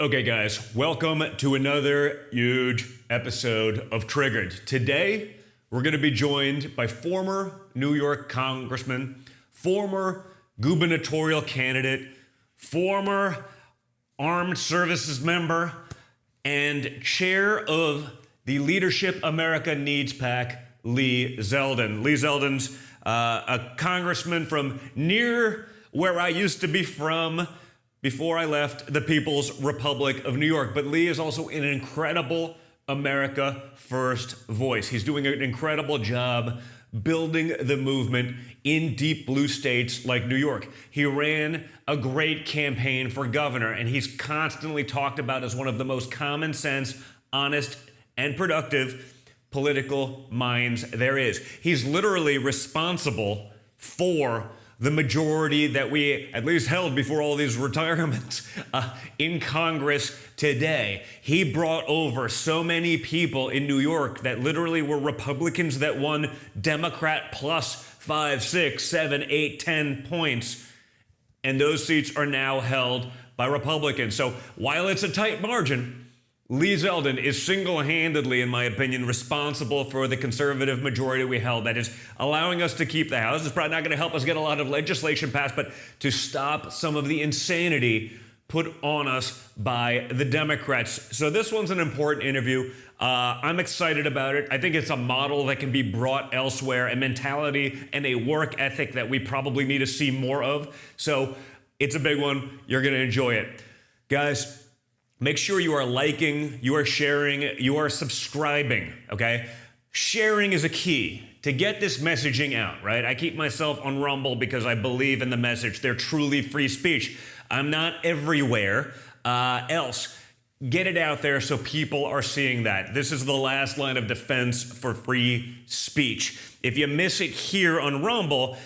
Okay, guys, welcome to another huge episode of Triggered. Today, we're going to be joined by former New York congressman, former gubernatorial candidate, former armed services member, and chair of the Leadership America Needs PAC, Lee Zeldin. Lee Zeldin's a congressman from near where I used to be from before I left the People's Republic of New York. But Lee is also an incredible America First voice. He's doing an incredible job building the movement in deep blue states like New York. He ran a great campaign for governor, and he's constantly talked about as one of the most common sense, honest, and productive political minds there is. He's literally responsible for the majority that we at least held before all these retirements in Congress today. He brought over so many people in New York that literally were Republicans that won Democrat plus 5, 6, 7, 8, 10 points. And those seats are now held by Republicans. So while it's a tight margin, Lee Zeldin is single-handedly, in my opinion, responsible for the conservative majority we held that is allowing us to keep the House. It's probably not going to help us get a lot of legislation passed, but to stop some of the insanity put on us by the Democrats. So this one's an important interview. I'm excited about it. I think it's a model that can be brought elsewhere, a mentality and a work ethic that we probably need to see more of. So it's a big one. You're going to enjoy it. Guys, make sure you are liking, you are sharing, you are subscribing, okay? Sharing is a key to get this messaging out, right? I keep myself on Rumble because I believe in the message. They're truly free speech. I'm not everywhere else. Get it out there so people are seeing that. This is the last line of defense for free speech. If you miss it here on Rumble,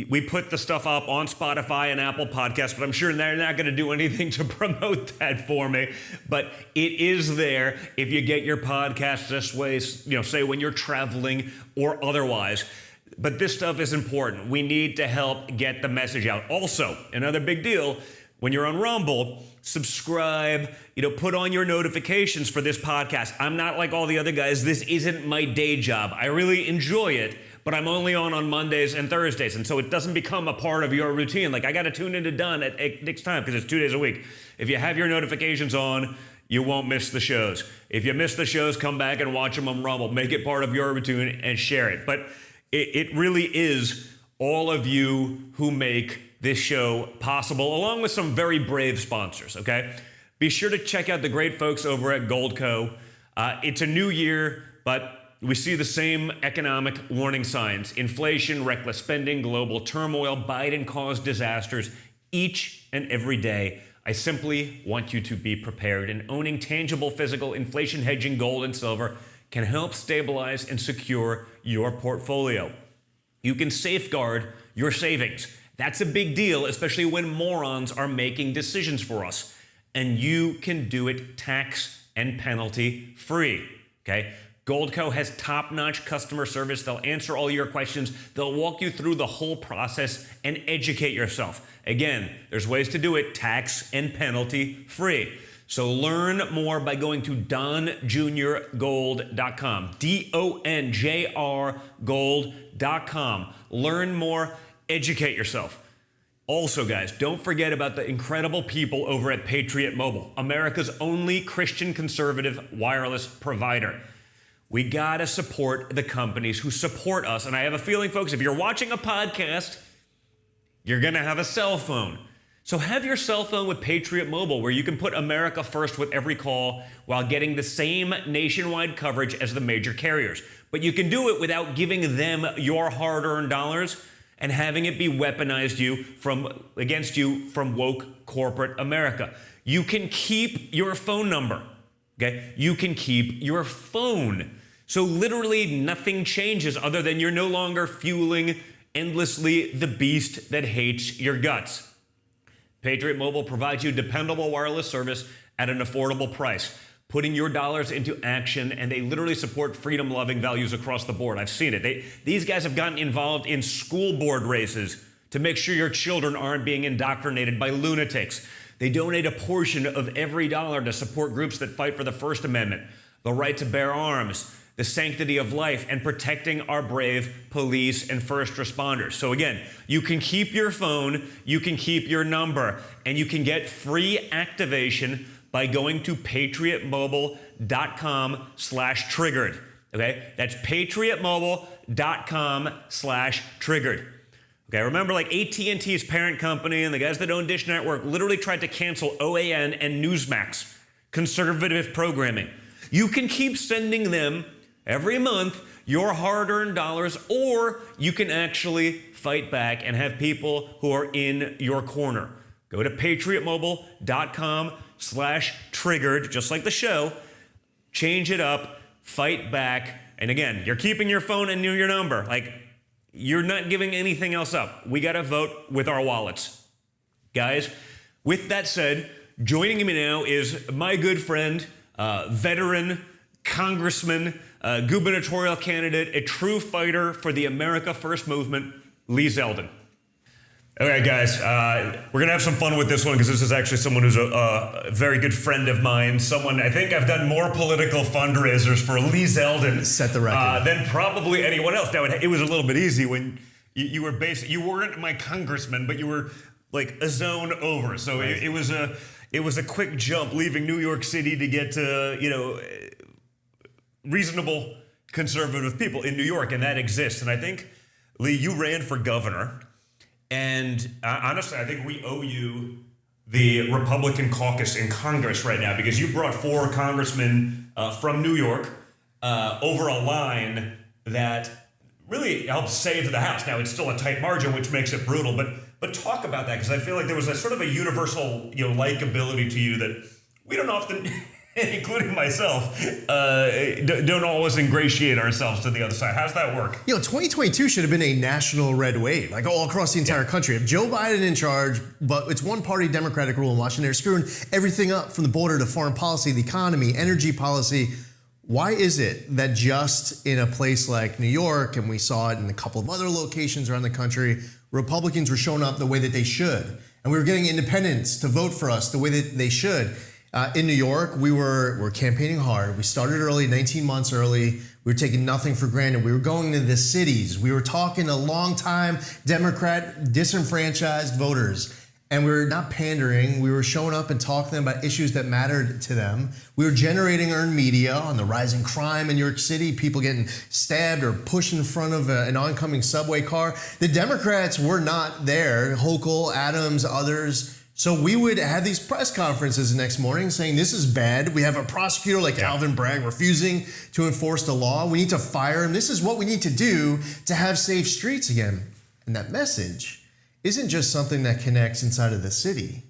we put the stuff up on Spotify and Apple Podcasts, but I'm sure they're not going to do anything to promote that for me. But it is there if you get your podcast this way, say when you're traveling or otherwise. But this stuff is important. We need to help get the message out. Also, another big deal, when you're on Rumble, subscribe, put on your notifications for this podcast. I'm not like all the other guys. This isn't my day job. I really enjoy it, but I'm only on Mondays and Thursdays, and so it doesn't become a part of your routine. Like, I got to tune into Dunn at next time because it's 2 days a week. If you have your notifications on, you won't miss the shows. If you miss the shows, come back and watch them on Rumble. Make it part of your routine and share it. But it really is all of you who make this show possible, along with some very brave sponsors, okay? Be sure to check out the great folks over at Goldco. It's a new year, but we see the same economic warning signs: inflation, reckless spending, global turmoil, Biden-caused disasters each and every day. I simply want you to be prepared, and owning tangible physical inflation hedging gold and silver can help stabilize and secure your portfolio. You can safeguard your savings. That's a big deal, especially when morons are making decisions for us. And you can do it tax and penalty free, okay? Goldco has top-notch customer service. They'll answer all your questions. They'll walk you through the whole process and educate yourself. Again, there's ways to do it tax and penalty free. So learn more by going to donjrgold.com, DONJR gold.com. Learn more, educate yourself. Also, guys, don't forget about the incredible people over at Patriot Mobile, America's only Christian conservative wireless provider. We gotta support the companies who support us. And I have a feeling, folks, if you're watching a podcast, you're gonna have a cell phone. So have your cell phone with Patriot Mobile, where you can put America first with every call while getting the same nationwide coverage as the major carriers. But you can do it without giving them your hard-earned dollars and having it be weaponized against you from woke corporate America. You can keep your phone number, okay? You can keep your phone. So literally nothing changes other than you're no longer fueling endlessly the beast that hates your guts. Patriot Mobile provides you dependable wireless service at an affordable price, putting your dollars into action, and they literally support freedom-loving values across the board. I've seen it. These guys have gotten involved in school board races to make sure your children aren't being indoctrinated by lunatics. They donate a portion of every dollar to support groups that fight for the First Amendment, the right to bear arms, the sanctity of life, and protecting our brave police and first responders. So again, you can keep your phone, you can keep your number, and you can get free activation by going to patriotmobile.com/triggered. Okay, that's patriotmobile.com/triggered. Okay, remember, like AT&T's parent company and the guys that own Dish Network literally tried to cancel OAN and Newsmax, conservative programming. You can keep sending them every month your hard-earned dollars, or you can actually fight back and have people who are in your corner. Go to patriotmobile.com/triggered, just like the show. Change it up, fight back, and again, you're keeping your phone and your number. Like, you're not giving anything else up. We gotta vote with our wallets. Guys, with that said, joining me now is my good friend, veteran, congressman, gubernatorial candidate, a true fighter for the America First movement, Lee Zeldin. All right, guys, we're going to have some fun with this one because this is actually someone who's a very good friend of mine. Someone, I think I've done more political fundraisers for Lee Zeldin set the record than probably anyone else. Now, it was a little bit easy when you were you weren't my congressman, but you were like a zone over. So right. it was a quick jump leaving New York City to get to, reasonable conservative people in New York, and that exists. And I think, Lee, you ran for governor. And honestly, I think we owe you the Republican caucus in Congress right now, because you brought 4 congressmen from New York over a line that really helped save the House. Now, it's still a tight margin, which makes it brutal, but talk about that, because I feel like there was a sort of a universal likability to you that we don't often, including myself, don't always ingratiate ourselves to the other side. How's that work? 2022 should have been a national red wave, like all across the entire country. If Joe Biden in charge, but it's one-party Democratic rule in Washington, they're screwing everything up from the border to foreign policy, the economy, energy policy. Why is it that just in a place like New York, and we saw it in a couple of other locations around the country, Republicans were showing up the way that they should, and we were getting independents to vote for us the way that they should? In New York, we were campaigning hard. We started early, 19 months early. We were taking nothing for granted. We were going to the cities. We were talking to longtime Democrat disenfranchised voters. And we were not pandering. We were showing up and talking to them about issues that mattered to them. We were generating earned media on the rising crime in New York City, people getting stabbed or pushed in front of an oncoming subway car. The Democrats were not there. Hochul, Adams, others. So we would have these press conferences the next morning saying, this is bad. We have a prosecutor like Alvin Bragg refusing to enforce the law. We need to fire him. This is what we need to do to have safe streets again. And that message isn't just something that connects inside of the city.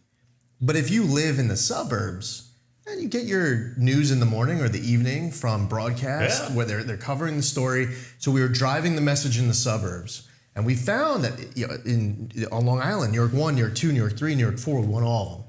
But if you live in the suburbs, and you get your news in the morning or the evening from broadcast where they're covering the story. So we were driving the message in the suburbs. And we found that on Long Island, New York 1, New York 2, New York 3, New York 4, we won all of them.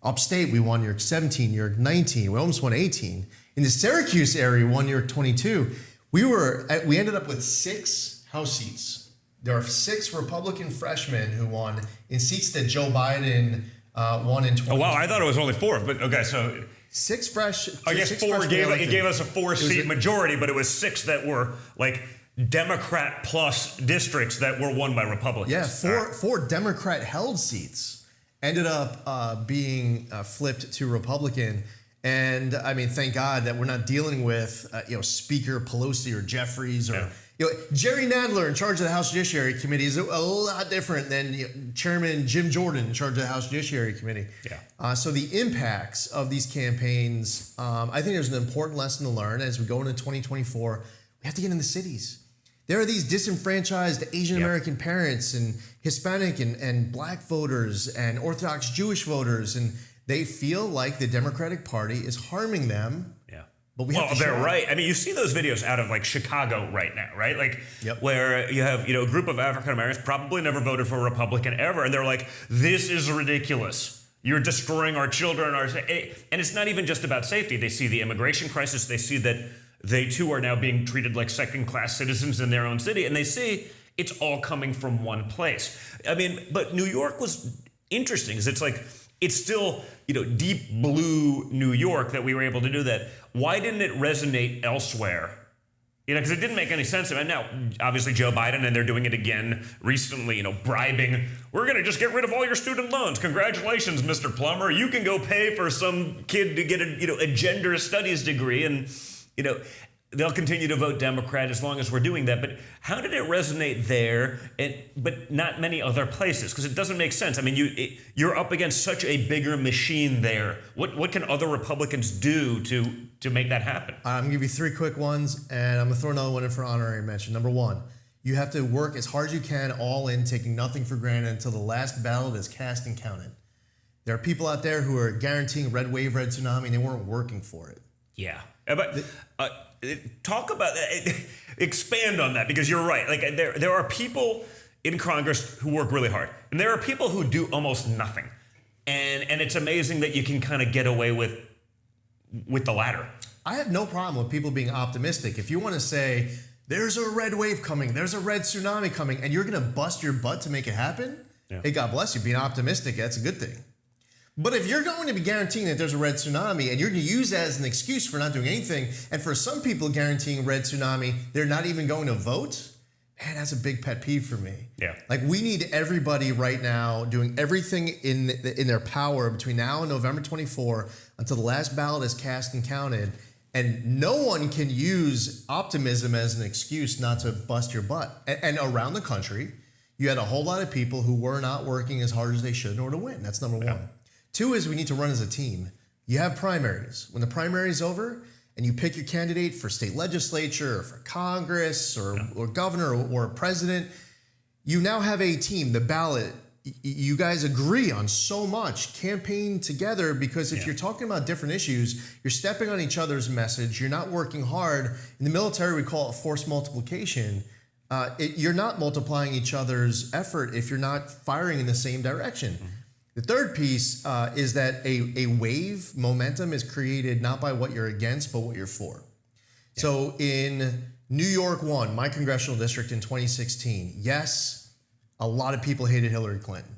Upstate, we won New York 17, New York 19, we almost won 18. In the Syracuse area, we won New York 22. We ended up with 6 House seats. There are 6 Republican freshmen who won in seats that Joe Biden won in 2020. Oh, wow, I thought it was only 4, but okay, so 6 fresh. I guess 4 gave us a 4-seat majority, but it was 6 that were like Democrat plus districts that were won by Republicans. Yeah, 4 Democrat held seats ended up being flipped to Republican. And I mean, thank God that we're not dealing with Speaker Pelosi or Jeffries or Jerry Nadler in charge of the House Judiciary Committee is a lot different than Chairman Jim Jordan in charge of the House Judiciary Committee. So the impacts of these campaigns, I think there's an important lesson to learn as we go into 2024. We have to get in the cities. There are these disenfranchised Asian American parents and Hispanic and Black voters and Orthodox Jewish voters, and they feel like the Democratic Party is harming them. But they're right. I mean, you see those videos out of like Chicago right now, right? Like where you have a group of African Americans probably never voted for a Republican ever, and they're like, "This is ridiculous. You're destroying our children." And it's not even just about safety. They see the immigration crisis. They see that they too are now being treated like second-class citizens in their own city, and they see it's all coming from one place. I mean, but New York was interesting because it's like it's still, deep blue New York that we were able to do that. Why didn't it resonate elsewhere? Because it didn't make any sense. And now, obviously, Joe Biden, and they're doing it again recently, bribing. We're going to just get rid of all your student loans. Congratulations, Mr. Plummer. You can go pay for some kid to get a gender studies degree. And, they'll continue to vote Democrat as long as we're doing that. But how did it resonate there, but not many other places? Because it doesn't make sense. I mean, you're up against such a bigger machine there. What can other Republicans do to make that happen? I'm going to give you three quick ones, and I'm going to throw another one in for honorary mention. Number one, you have to work as hard as you can, all in, taking nothing for granted until the last ballot is cast and counted. There are people out there who are guaranteeing red wave, red tsunami, and they weren't working for it. Yeah. But talk about that. Expand on that, because you're right. Like there are people in Congress who work really hard, and there are people who do almost nothing. And it's amazing that you can kind of get away with the latter. I have no problem with people being optimistic. If you want to say, there's a red wave coming, there's a red tsunami coming, and you're going to bust your butt to make it happen, hey, God bless you. Being optimistic, that's a good thing. But if you're going to be guaranteeing that there's a red tsunami and you're going to use that as an excuse for not doing anything, and for some people guaranteeing red tsunami, they're not even going to vote, man, that's a big pet peeve for me. Yeah. Like, we need everybody right now doing everything in their power between now and November 24 until the last ballot is cast and counted. And no one can use optimism as an excuse not to bust your butt. And around the country, you had a whole lot of people who were not working as hard as they should in order to win. That's number one. Two is we need to run as a team. You have primaries. When the primary is over and you pick your candidate for state legislature or for Congress or governor or president, you now have a team, the ballot. You guys agree on so much, campaign together, because if you're talking about different issues, you're stepping on each other's message, you're not working hard. In the military, we call it force multiplication. You're not multiplying each other's effort if you're not firing in the same direction. The third piece is that a wave momentum is created not by what you're against, but what you're for. Yeah. So in New York 1, my congressional district in 2016, yes, a lot of people hated Hillary Clinton.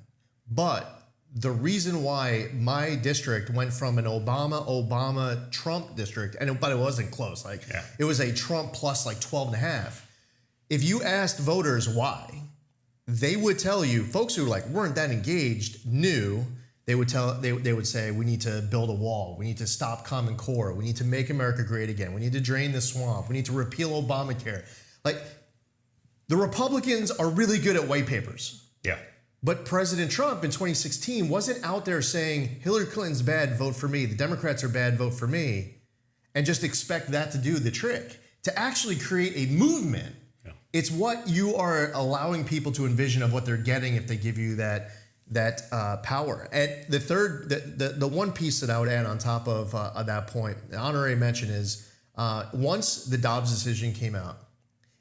But the reason why my district went from an Obama-Trump district, but it wasn't close. It was a Trump plus 12.5. If you asked voters why, they would tell you, folks who weren't that engaged knew. They would say, we need to build a wall, we need to stop Common Core, we need to make America great again, we need to drain the swamp, we need to repeal Obamacare. The Republicans are really good at white papers. Yeah. But President Trump in 2016 wasn't out there saying, Hillary Clinton's bad, vote for me, the Democrats are bad, vote for me, and just expect that to do the trick. To actually create a movement, it's what you are allowing people to envision of what they're getting if they give you that power. And the third, the one piece that I would add on top of that point, the honorary mention is, once the Dobbs decision came out,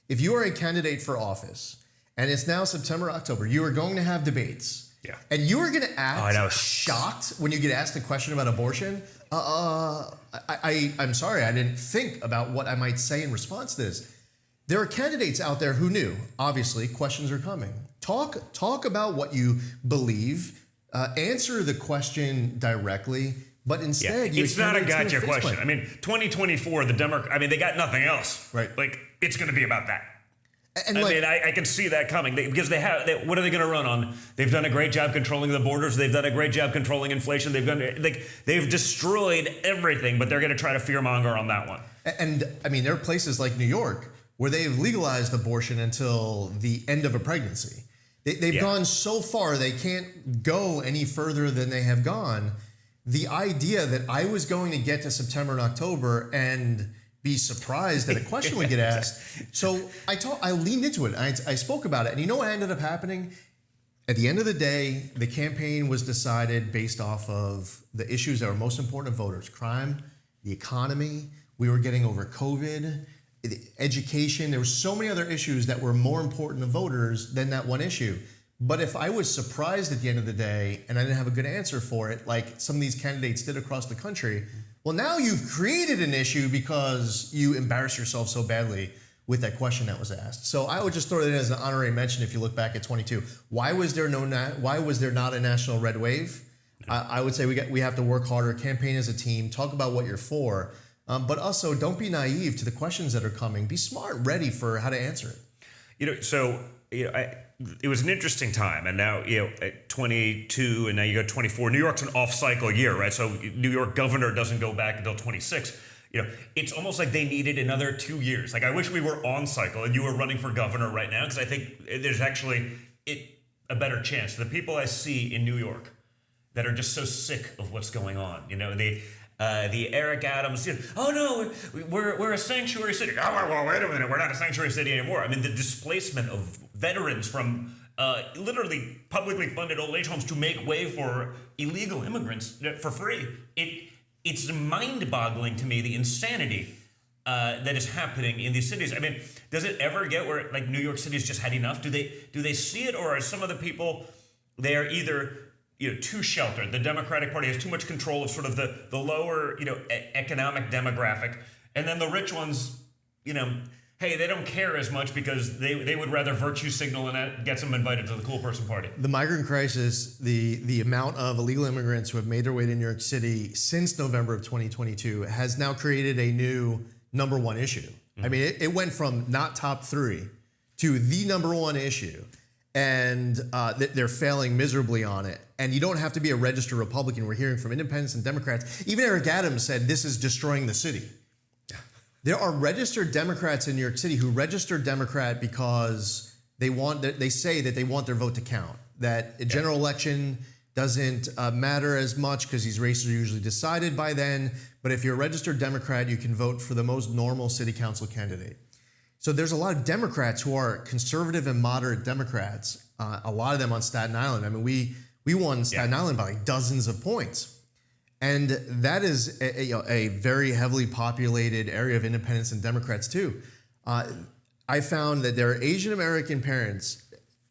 if you are a candidate for office, and it's now September, October, you are going to have debates. Yeah. And you are going to act shocked when you get asked a question about abortion. I'm sorry, I didn't think about what I might say in response to this. There are candidates out there who knew, obviously, questions are coming. Talk about what you believe, answer the question directly, but instead, it's not a gotcha question. I mean, 2024, the Democrats, they got nothing else. Right. It's going to be about that. And I can see that coming because what are they going to run on? They've done a great job controlling the borders. They've done a great job controlling inflation. They've destroyed everything, but they're going to try to fearmonger on that one. And there are places like New York where they've legalized abortion until the end of a pregnancy. They've gone so far, they can't go any further than they have gone. The idea that I was going to get to September and October and be surprised that a question would get asked. So I leaned into it. I spoke about it. And you know what ended up happening? At the end of the day, the campaign was decided based off of the issues that were most important to voters: crime, the economy, we were getting over COVID, education. There were so many other issues that were more important to voters than that one issue. But if I was surprised at the end of the day and I didn't have a good answer for it, like some of these candidates did across the country, well, now you've created an issue because you embarrassed yourself so badly with that question that was asked. So I would just throw it in as an honorary mention if you look back at 22. Why was there not a national red wave? I would say we have to work harder, campaign as a team, talk about what you're for, but also don't be naive to the questions that are coming. Be smart, ready for how to answer it. It was an interesting time, and now at 22, and now you go 24. New York's an off-cycle year, right? So New York governor doesn't go back until 26. It's almost like they needed another 2 years. Like, I wish we were on cycle and you were running for governor right now, because I think there's actually a better chance. The people I see in New York that are just so sick of what's going on, the Eric Adams, oh no, we're a sanctuary city. Oh, well, wait a minute, we're not a sanctuary city anymore. I mean, the displacement of veterans from literally publicly funded old age homes to make way for illegal immigrants for free. It's mind-boggling to me, the insanity that is happening in these cities. I mean, does it ever get where like New York City's just had enough? Do they see it, or are some of the people, they are either too sheltered? The Democratic Party has too much control of sort of the lower economic demographic, and then the rich ones, hey, they don't care as much because they would rather virtue signal, and that gets them invited to the cool person party. The migrant crisis, the amount of illegal immigrants who have made their way to New York City since November of 2022 has now created a new number one issue. I mean, it went from not top three to the number one issue, and they're failing miserably on it. And you don't have to be a registered Republican. We're hearing from independents and Democrats. Even Eric Adams said this is destroying the city. There are registered Democrats in New York City who registered Democrat because they say that they want their vote to count, that a general election doesn't matter as much because these races are usually decided by then. But if you're a registered Democrat, you can vote for the most normal city council candidate. So there's a lot of Democrats who are conservative and moderate Democrats, a lot of them on Staten Island. I mean, we won Staten Island by like dozens of points. And that is a very heavily populated area of independents and Democrats too. I found that there are Asian American parents,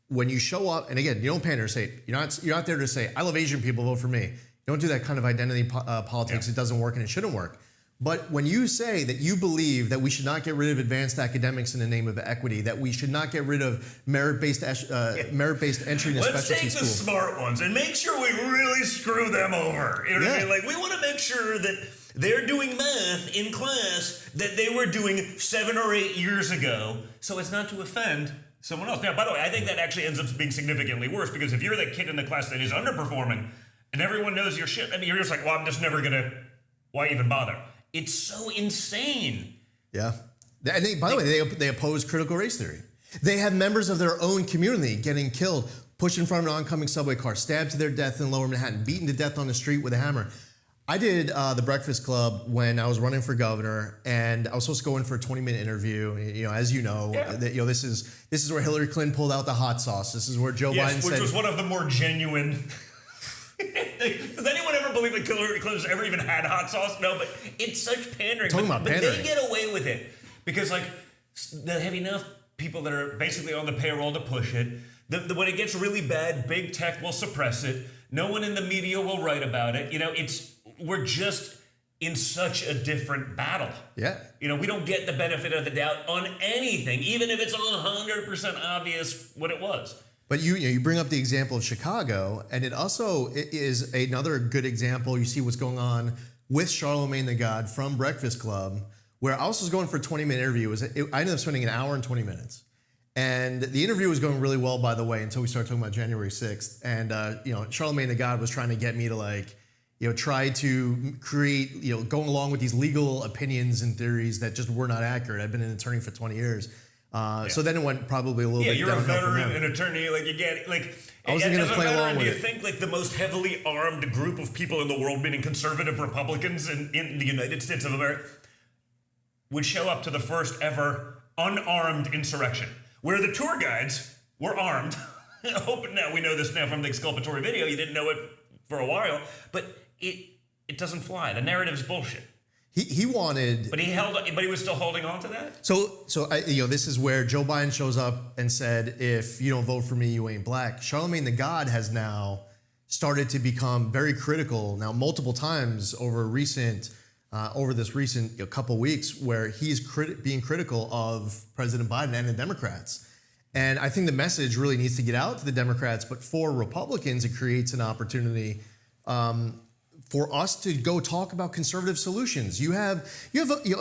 when you show up, and again, you don't pander, say, you're not there to say, I love Asian people, vote for me. You don't do that kind of identity politics. It doesn't work and it shouldn't work. But when you say that you believe that we should not get rid of advanced academics in the name of equity, that we should not get rid of merit-based entry into specialty schools. Let's take the smart ones and make sure we really screw them over. You know what I mean? Like, we want to make sure that they're doing math in class that they were doing 7 or 8 years ago, so as not to offend someone else. Now, by the way, I think that actually ends up being significantly worse, because if you're the kid in the class that is underperforming and everyone knows your shit, I mean, you're just like, well, I'm just never going to, why even bother? It's so insane. Yeah. And by the way, they oppose critical race theory. They have members of their own community getting killed, pushed in front of an oncoming subway car, stabbed to their death in Lower Manhattan, beaten to death on the street with a hammer. I did the Breakfast Club when I was running for governor, and I was supposed to go in for a 20-minute intervw. As you know, this is where Hillary Clinton pulled out the hot sauce. This is where Joe Biden said, which was one of the more genuine. Does anyone ever believe that Hillary Clinton's ever even had hot sauce? No, but it's such pandering. But they get away with it because, like, they have enough people that are basically on the payroll to push it. When it gets really bad, big tech will suppress it. No one in the media will write about it. We're just in such a different battle. Yeah. We don't get the benefit of the doubt on anything, even if it's 100% obvious what it was. But you bring up the example of Chicago, and it also is another good example. You see what's going on with Charlemagne the God from Breakfast Club, where I was going for a 20-minute interview. I ended up spending an hour and 20 minutes. And the interview was going really well, by the way, until we started talking about January 6th. And, Charlemagne the God was trying to get me to try to create, going along with these legal opinions and theories that just were not accurate. I've been an attorney for 20 years. So then it went probably a little bit downhill. Yeah, you're a veteran, an attorney, like, you get, like, I wasn't going to play along with it. Do you think, like, the most heavily armed group of people in the world, meaning conservative Republicans in the United States of America, would show up to the first ever unarmed insurrection, where the tour guides were armed? Now we know this now from the exculpatory video. You didn't know it for a while, but it doesn't fly. The narrative's bullshit. He wanted, but he was still holding on to that. So this is where Joe Biden shows up and said, "If you don't vote for me, you ain't black." Charlemagne the God has now started to become very critical now multiple times over this recent couple weeks, where he's being critical of President Biden and the Democrats. And I think the message really needs to get out to the Democrats, but for Republicans, it creates an opportunity for us to go talk about conservative solutions. You have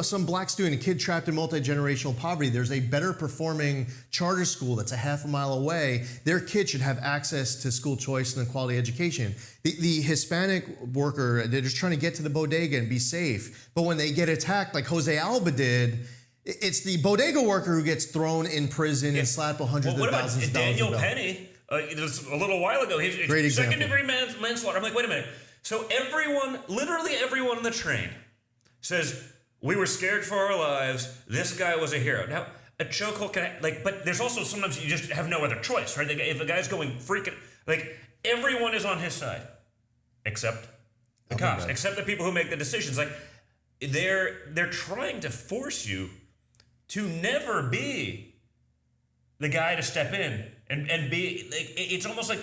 some black student, a kid trapped in multi-generational poverty. There's a better performing charter school that's a half a mile away. Their kid should have access to school choice and quality education. The Hispanic worker, they're just trying to get to the bodega and be safe. But when they get attacked like Jose Alba did, it's the bodega worker who gets thrown in prison and slapped hundreds of thousands of dollars. Daniel Penny, just a little while ago, he's second-degree manslaughter. I'm like, wait a minute. So everyone, literally everyone on the train says, we were scared for our lives. This guy was a hero. Now, a chokehold but there's also sometimes you just have no other choice, right? If a guy's going freaking, everyone is on his side, except the cops, except the people who make the decisions. They're trying to force you to never be the guy to step in and be, it's almost like,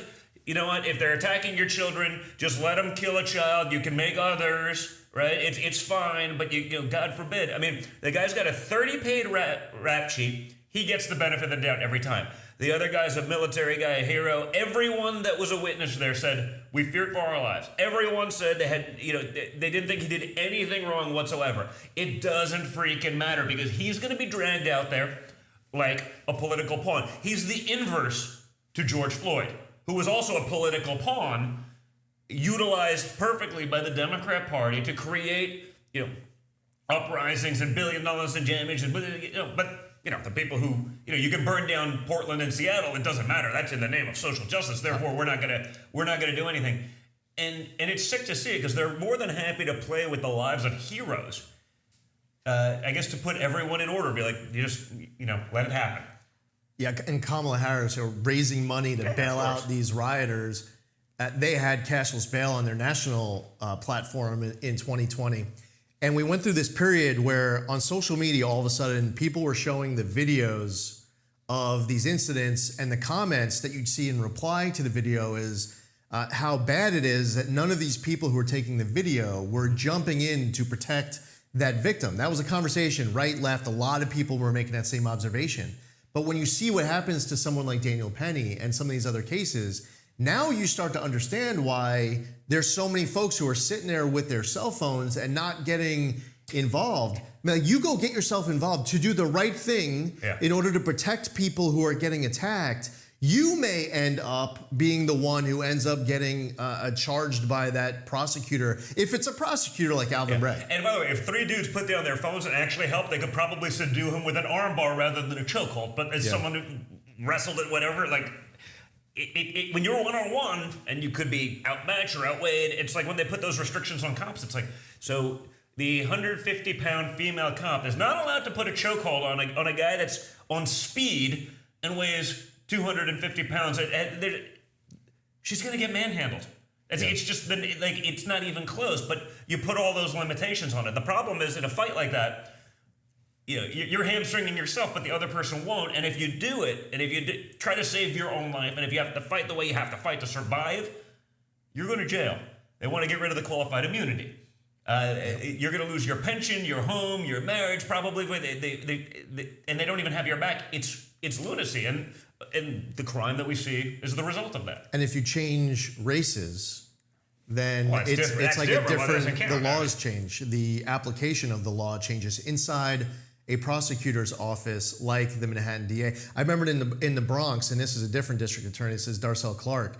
you know what? If they're attacking your children, just let them kill a child. You can make others, right? It's fine, but you know, God forbid. I mean, the guy's got a 30-page rap sheet. He gets the benefit of the doubt every time. The other guy's a military guy, a hero. Everyone that was a witness there said, we feared for our lives. Everyone said they had, they didn't think he did anything wrong whatsoever. It doesn't freaking matter because he's going to be dragged out there like a political pawn. He's the inverse to George Floyd, who was also a political pawn, utilized perfectly by the Democrat Party to create, uprisings and $1 billion in damage, and the people who, you can burn down Portland and Seattle, it doesn't matter. That's in the name of social justice. Therefore, we're not gonna do anything. And it's sick to see it because they're more than happy to play with the lives of heroes. I guess to put everyone in order, be like, you just, let it happen. Yeah, and Kamala Harris are raising money to bail out these rioters. They had cashless bail on their national platform in 2020. And we went through this period where on social media, all of a sudden, people were showing the videos of these incidents, and the comments that you'd see in reply to the video is how bad it is that none of these people who were taking the video were jumping in to protect that victim. That was a conversation, right, left. A lot of people were making that same observation. But when you see what happens to someone like Daniel Penny and some of these other cases, now you start to understand why there's so many folks who are sitting there with their cell phones and not getting involved. Now, you go get yourself involved to do the right thing in order to protect people who are getting attacked. You may end up being the one who ends up getting charged by that prosecutor, if it's a prosecutor like Alvin Bragg. And by the way, if 3 dudes put down their phones and actually helped, they could probably subdue him with an armbar rather than a chokehold. But as someone who wrestled it, whatever, when you're one-on-one and you could be outmatched or outweighed, it's like when they put those restrictions on cops, it's like, so the 150-pound female cop is not allowed to put a chokehold on a guy that's on speed and weighs 250 pounds. She's going to get manhandled. It's just, it's not even close, but you put all those limitations on it. The problem is in a fight like that, you're hamstringing yourself, but the other person won't. And if you do it, and if you try to save your own life, and if you have to fight the way you have to fight to survive, you're going to jail. They want to get rid of the qualified immunity. You're going to lose your pension, your home, your marriage, probably. And they don't even have your back. It's lunacy. And the crime that we see is the result of that. And if you change races, then it's like a different, the laws change. The application of the law changes inside a prosecutor's office, like the Manhattan DA. I remember in the Bronx, and this is a different district attorney, this is Darcel Clark.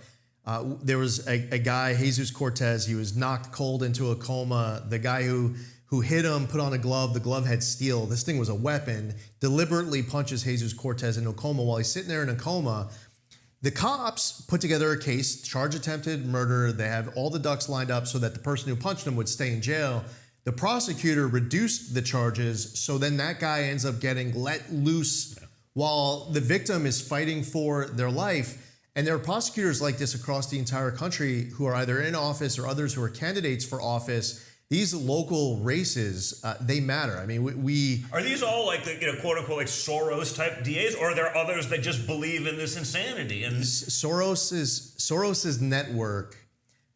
There was a guy, Jesus Cortez, he was knocked cold into a coma. The guy who hit him, put on a glove, the glove had steel. This thing was a weapon, deliberately punches Jesus Cortez into a coma. While he's sitting there in a coma, the cops put together a case, charge attempted murder. They have all the ducks lined up so that the person who punched him would stay in jail. The prosecutor reduced the charges, so then that guy ends up getting let loose while the victim is fighting for their life. And there are prosecutors like this across the entire country who are either in office or others who are candidates for office. These local races, they matter. I mean, we are these all like the quote unquote like Soros type DAs, or are there others that just believe in this insanity? And Soros's network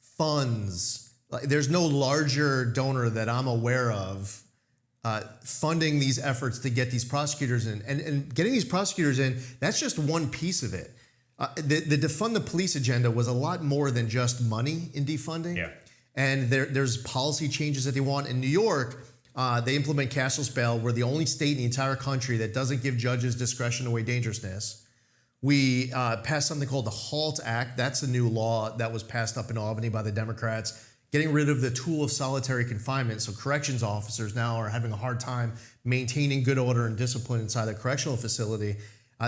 funds. There's no larger donor that I'm aware of funding these efforts to get these prosecutors in, and getting these prosecutors in. That's just one piece of it. The defund the police agenda was a lot more than just money in defunding. Yeah. And there's policy changes that they want. In New York, they implement cashless bail. We're the only state in the entire country that doesn't give judges discretion to weigh dangerousness. We passed something called the HALT Act. That's a new law that was passed up in Albany by the Democrats, getting rid of the tool of solitary confinement. So corrections officers now are having a hard time maintaining good order and discipline inside a correctional facility.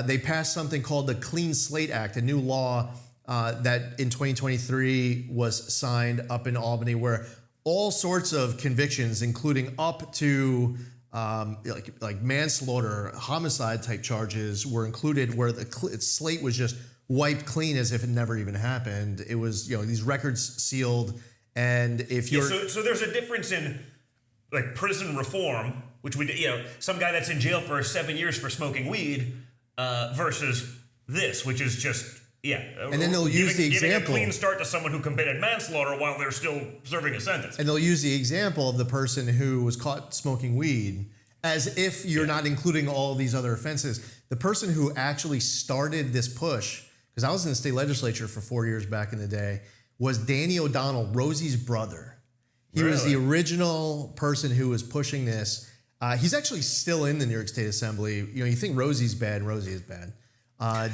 They passed something called the Clean Slate Act, a new law that in 2023 was signed up in Albany, where all sorts of convictions, including up to like manslaughter, homicide type charges, were included, where the slate was just wiped clean as if it never even happened. It was, these records sealed, and if you're so there's a difference in like prison reform, which some guy that's in jail for 7 years for smoking weed, versus this, which is just. Yeah, and then they'll use the example. Giving a clean start to someone who committed manslaughter while they're still serving a sentence. And they'll use the example of the person who was caught smoking weed as if you're not including all of these other offenses. The person who actually started this push, because I was in the state legislature for 4 years back in the day, was Danny O'Donnell, Rosie's brother. He was the original person who was pushing this. He's actually still in the New York State Assembly. You think Rosie's bad, Rosie is bad.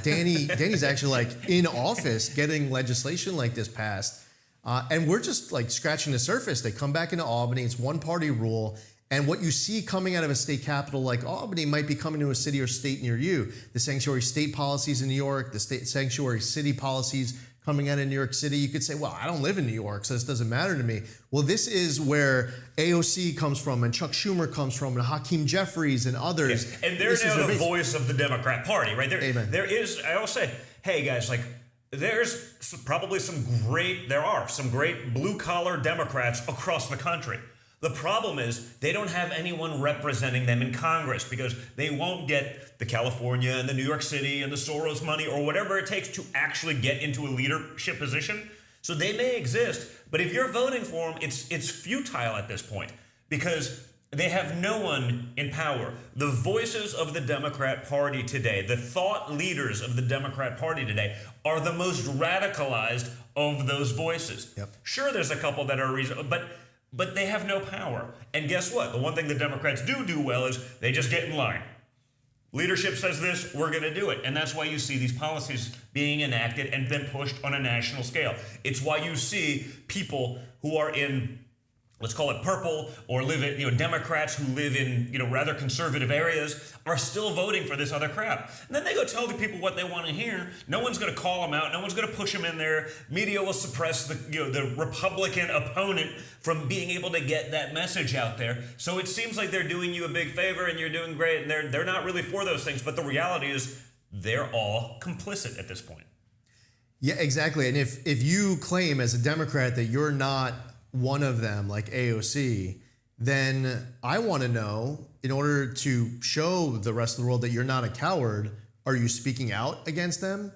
Danny's actually like in office getting legislation like this passed. And we're just like scratching the surface. They come back into Albany. It's one party rule. And what you see coming out of a state capital like Albany might be coming to a city or state near you. The sanctuary state policies in New York, the state sanctuary city policies coming out of New York City. You could say, well, I don't live in New York, so this doesn't matter to me. Well, this is where AOC comes from, and Chuck Schumer comes from, and Hakeem Jeffries and others. Yes. And they're now the voice of the Democrat Party, right? Amen. There is, I will say, hey guys, like there's probably there are some great blue collar Democrats across the country. The problem is they don't have anyone representing them in Congress because they won't get the California and the New York City and the Soros money or whatever it takes to actually get into a leadership position. So they may exist, but if you're voting for them, it's futile at this point because they have no one in power. The voices of the Democrat Party today, the thought leaders of the Democrat Party today, are the most radicalized of those voices. Yep. Sure, there's a couple that are reasonable, but they have no power. And guess what? The one thing the Democrats do well is they just get in line. Leadership says this, we're going to do it. And that's why you see these policies being enacted and then pushed on a national scale. It's why you see people who are in, let's call it purple, or live in, Democrats who live in, rather conservative areas are still voting for this other crap. And then they go tell the people what they want to hear. No one's going to call them out. No one's going to push them in there. Media will suppress the Republican opponent from being able to get that message out there. So it seems like they're doing you a big favor and you're doing great. And they're not really for those things. But the reality is they're all complicit at this point. Yeah, exactly. And if you claim as a Democrat that you're not one of them, like AOC, then I want to know, in order to show the rest of the world that you're not a coward, are you speaking out against them?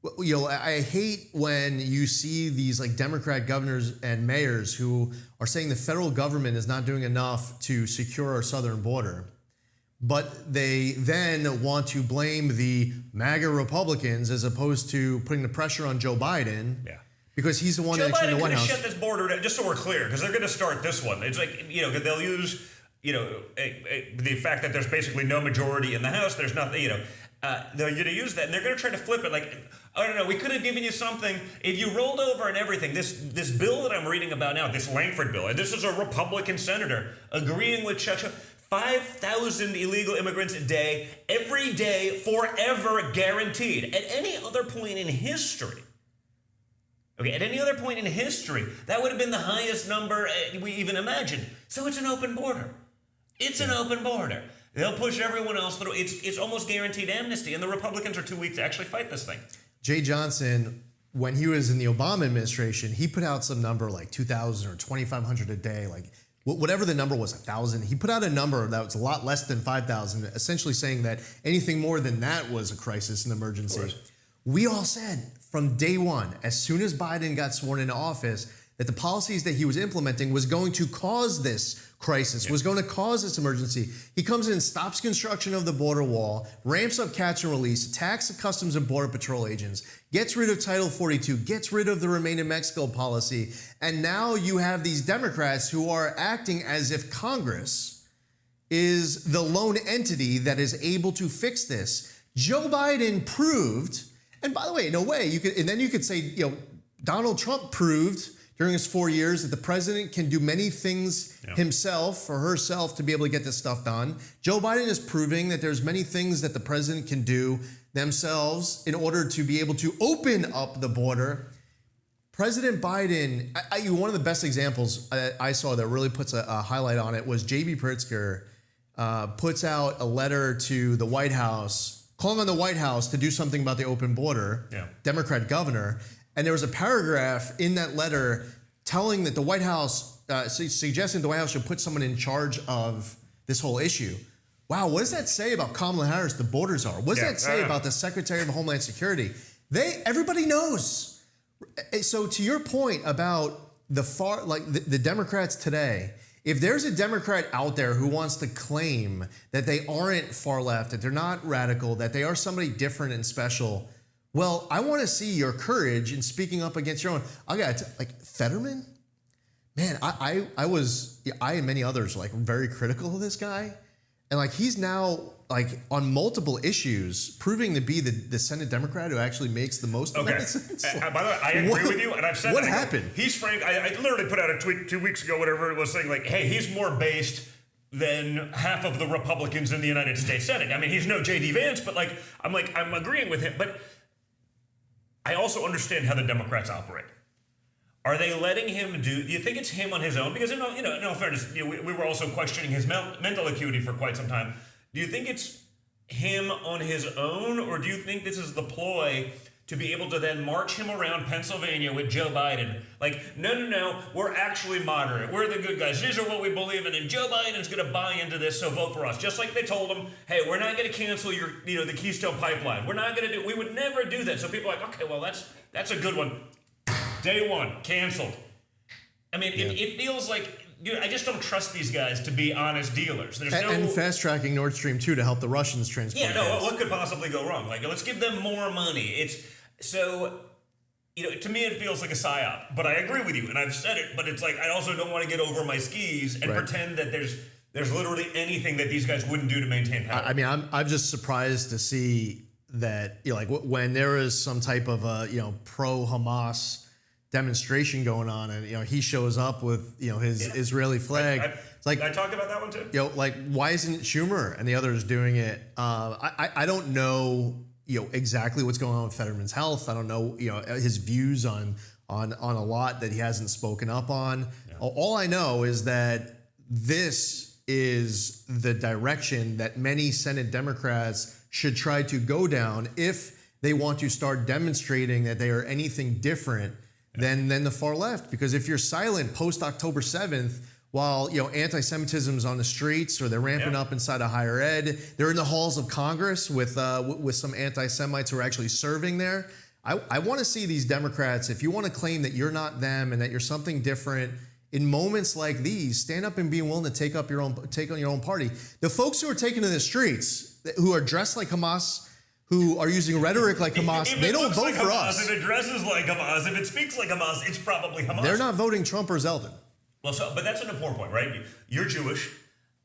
I hate when you see these like Democrat governors and mayors who are saying the federal government is not doing enough to secure our southern border, but they then want to blame the MAGA Republicans as opposed to putting the pressure on Joe Biden. Yeah. Because he's the one entering the White House. Shut this border down, just so we're clear, because they're going to start this one. It's like, they'll use, the fact that there's basically no majority in the House. There's nothing, they're going to use that, and they're going to try to flip it. Like, I don't know, we could have given you something if you rolled over and everything. This bill that I'm reading about now, this Langford bill, and this is a Republican senator agreeing with Chuck. 5,000 illegal immigrants a day, every day, forever guaranteed. At any other point in history. Okay, at any other point in history, that would have been the highest number we even imagined. So it's an open border. It's an open border. They'll push everyone else through. It's almost guaranteed amnesty, and the Republicans are too weak to actually fight this thing. Jay Johnson, when he was in the Obama administration, he put out some number like 2,000 or 2,500 a day, like whatever the number was, 1,000. He put out a number that was a lot less than 5,000, essentially saying that anything more than that was a crisis, an emergency. We all said from day one, as soon as Biden got sworn into office, that the policies that he was implementing was going to cause this crisis, was going to cause this emergency. He comes in, stops construction of the border wall, ramps up catch and release, attacks the Customs and Border Patrol agents, gets rid of Title 42, gets rid of the Remain in Mexico policy, and now you have these Democrats who are acting as if Congress is the lone entity that is able to fix this. Joe Biden proved, and by the way, in a way, you could say, Donald Trump proved during his 4 years that the president can do many things himself or herself to be able to get this stuff done. Joe Biden is proving that there's many things that the president can do themselves in order to be able to open up the border. President Biden, one of the best examples I saw that really puts a highlight on it was J.B. Pritzker puts out a letter to the White House, calling on the White House to do something about the open border, Democrat governor. And there was a paragraph in that letter telling that the White House, suggesting the White House should put someone in charge of this whole issue. Wow, what does that say about Kamala Harris, the border czar? What does that say about the Secretary of Homeland Security? Everybody knows. So to your point about the Democrats today, if there's a Democrat out there who wants to claim that they aren't far left, that they're not radical, that they are somebody different and special, well, I want to see your courage in speaking up against your own. I got Fetterman, man. I and many others very critical of this guy, and he's now on multiple issues proving to be the Senate Democrat who actually makes the most sense. By the way, I agree with you, and I've said what happened. He's frank. I literally put out a tweet 2 weeks ago, whatever it was, saying hey, he's more based than half of the Republicans in the United States Senate. I mean, he's no J.D. Vance, but I'm agreeing with him, but I also understand how the Democrats operate. Are they letting him do you think it's him on his own? Because, no fairness, we were also questioning his mental acuity for quite some time. Do you think it's him on his own, or do you think this is the ploy to be able to then march him around Pennsylvania with Joe Biden? No, we're actually moderate. We're the good guys. These are what we believe in, and Joe Biden's going to buy into this, so vote for us. Just like they told him, hey, we're not going to cancel the Keystone Pipeline. We're not going to we would never do that. So people are okay, well, that's a good one. Day one, canceled. I mean, it feels like, I just don't trust these guys to be honest dealers. And fast-tracking Nord Stream 2 to help the Russians transport gas. What could possibly go wrong? Let's give them more money. To me it feels like a psyop. But I agree with you, and I've said it, but it's I also don't want to get over my skis and pretend that there's literally anything that these guys wouldn't do to maintain power. I mean, I'm just surprised to see that, when there is some type of pro-Hamas demonstration going on, and he shows up with his Israeli flag. I talked about that one too. Why isn't Schumer and the others doing it? I don't know exactly what's going on with Fetterman's health. I don't know his views on a lot that he hasn't spoken up on. All I know is that this is the direction that many Senate Democrats should try to go down if they want to start demonstrating that they are anything different than the far left. Because if you're silent post October 7th, while anti-Semitism's on the streets, or they're ramping up inside of higher ed, they're in the halls of Congress with some anti-Semites who are actually serving there. I want to see these Democrats, if you want to claim that you're not them and that you're something different, in moments like these, stand up and be willing to take on your own party. The folks who are taking to the streets, who are dressed like Hamas, who are using rhetoric like Hamas, they don't vote for us. If it dresses like Hamas, if it speaks like Hamas, it's probably Hamas. They're not voting Trump or Zeldin. Well, but that's an important point, right? You're Jewish.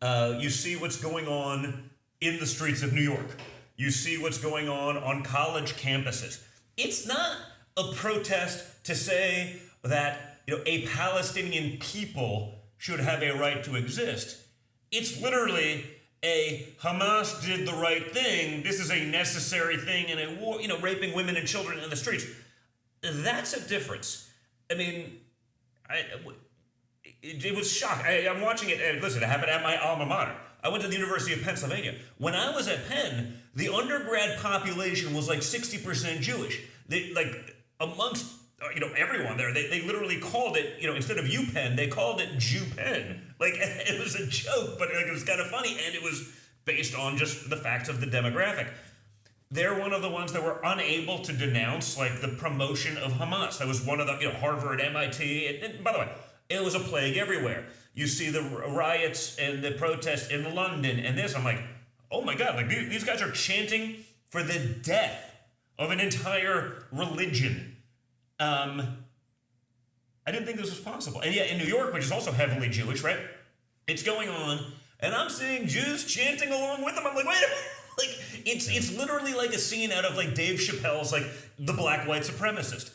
You see what's going on in the streets of New York. You see what's going on college campuses. It's not a protest to say that a Palestinian people should have a right to exist. It's literally a Hamas did the right thing. This is a necessary thing in a war. Raping women and children in the streets. That's a difference. I mean, it was shocking. I'm watching it, and listen, it happened at my alma mater. I went to the University of Pennsylvania. When I was at Penn, the undergrad population was 60% Jewish. Amongst everyone there, they literally called it, instead of UPenn, they called it Jew-Penn. It was a joke, but it was kind of funny, and it was based on just the facts of the demographic. they're one of the ones that were unable to denounce like the promotion of Hamas. That was one of the Harvard, MIT, and by the way, it was a plague everywhere. You see the riots and the protests in London and this. I'm like, oh my God! Like these guys are chanting for the death of an entire religion. I didn't think this was possible. And yet in New York, which is also heavily Jewish, right? It's going on, and I'm seeing Jews chanting along with them. I'm like, wait a minute. Like it's literally like a scene out of like Dave Chappelle's like The Black White Supremacist.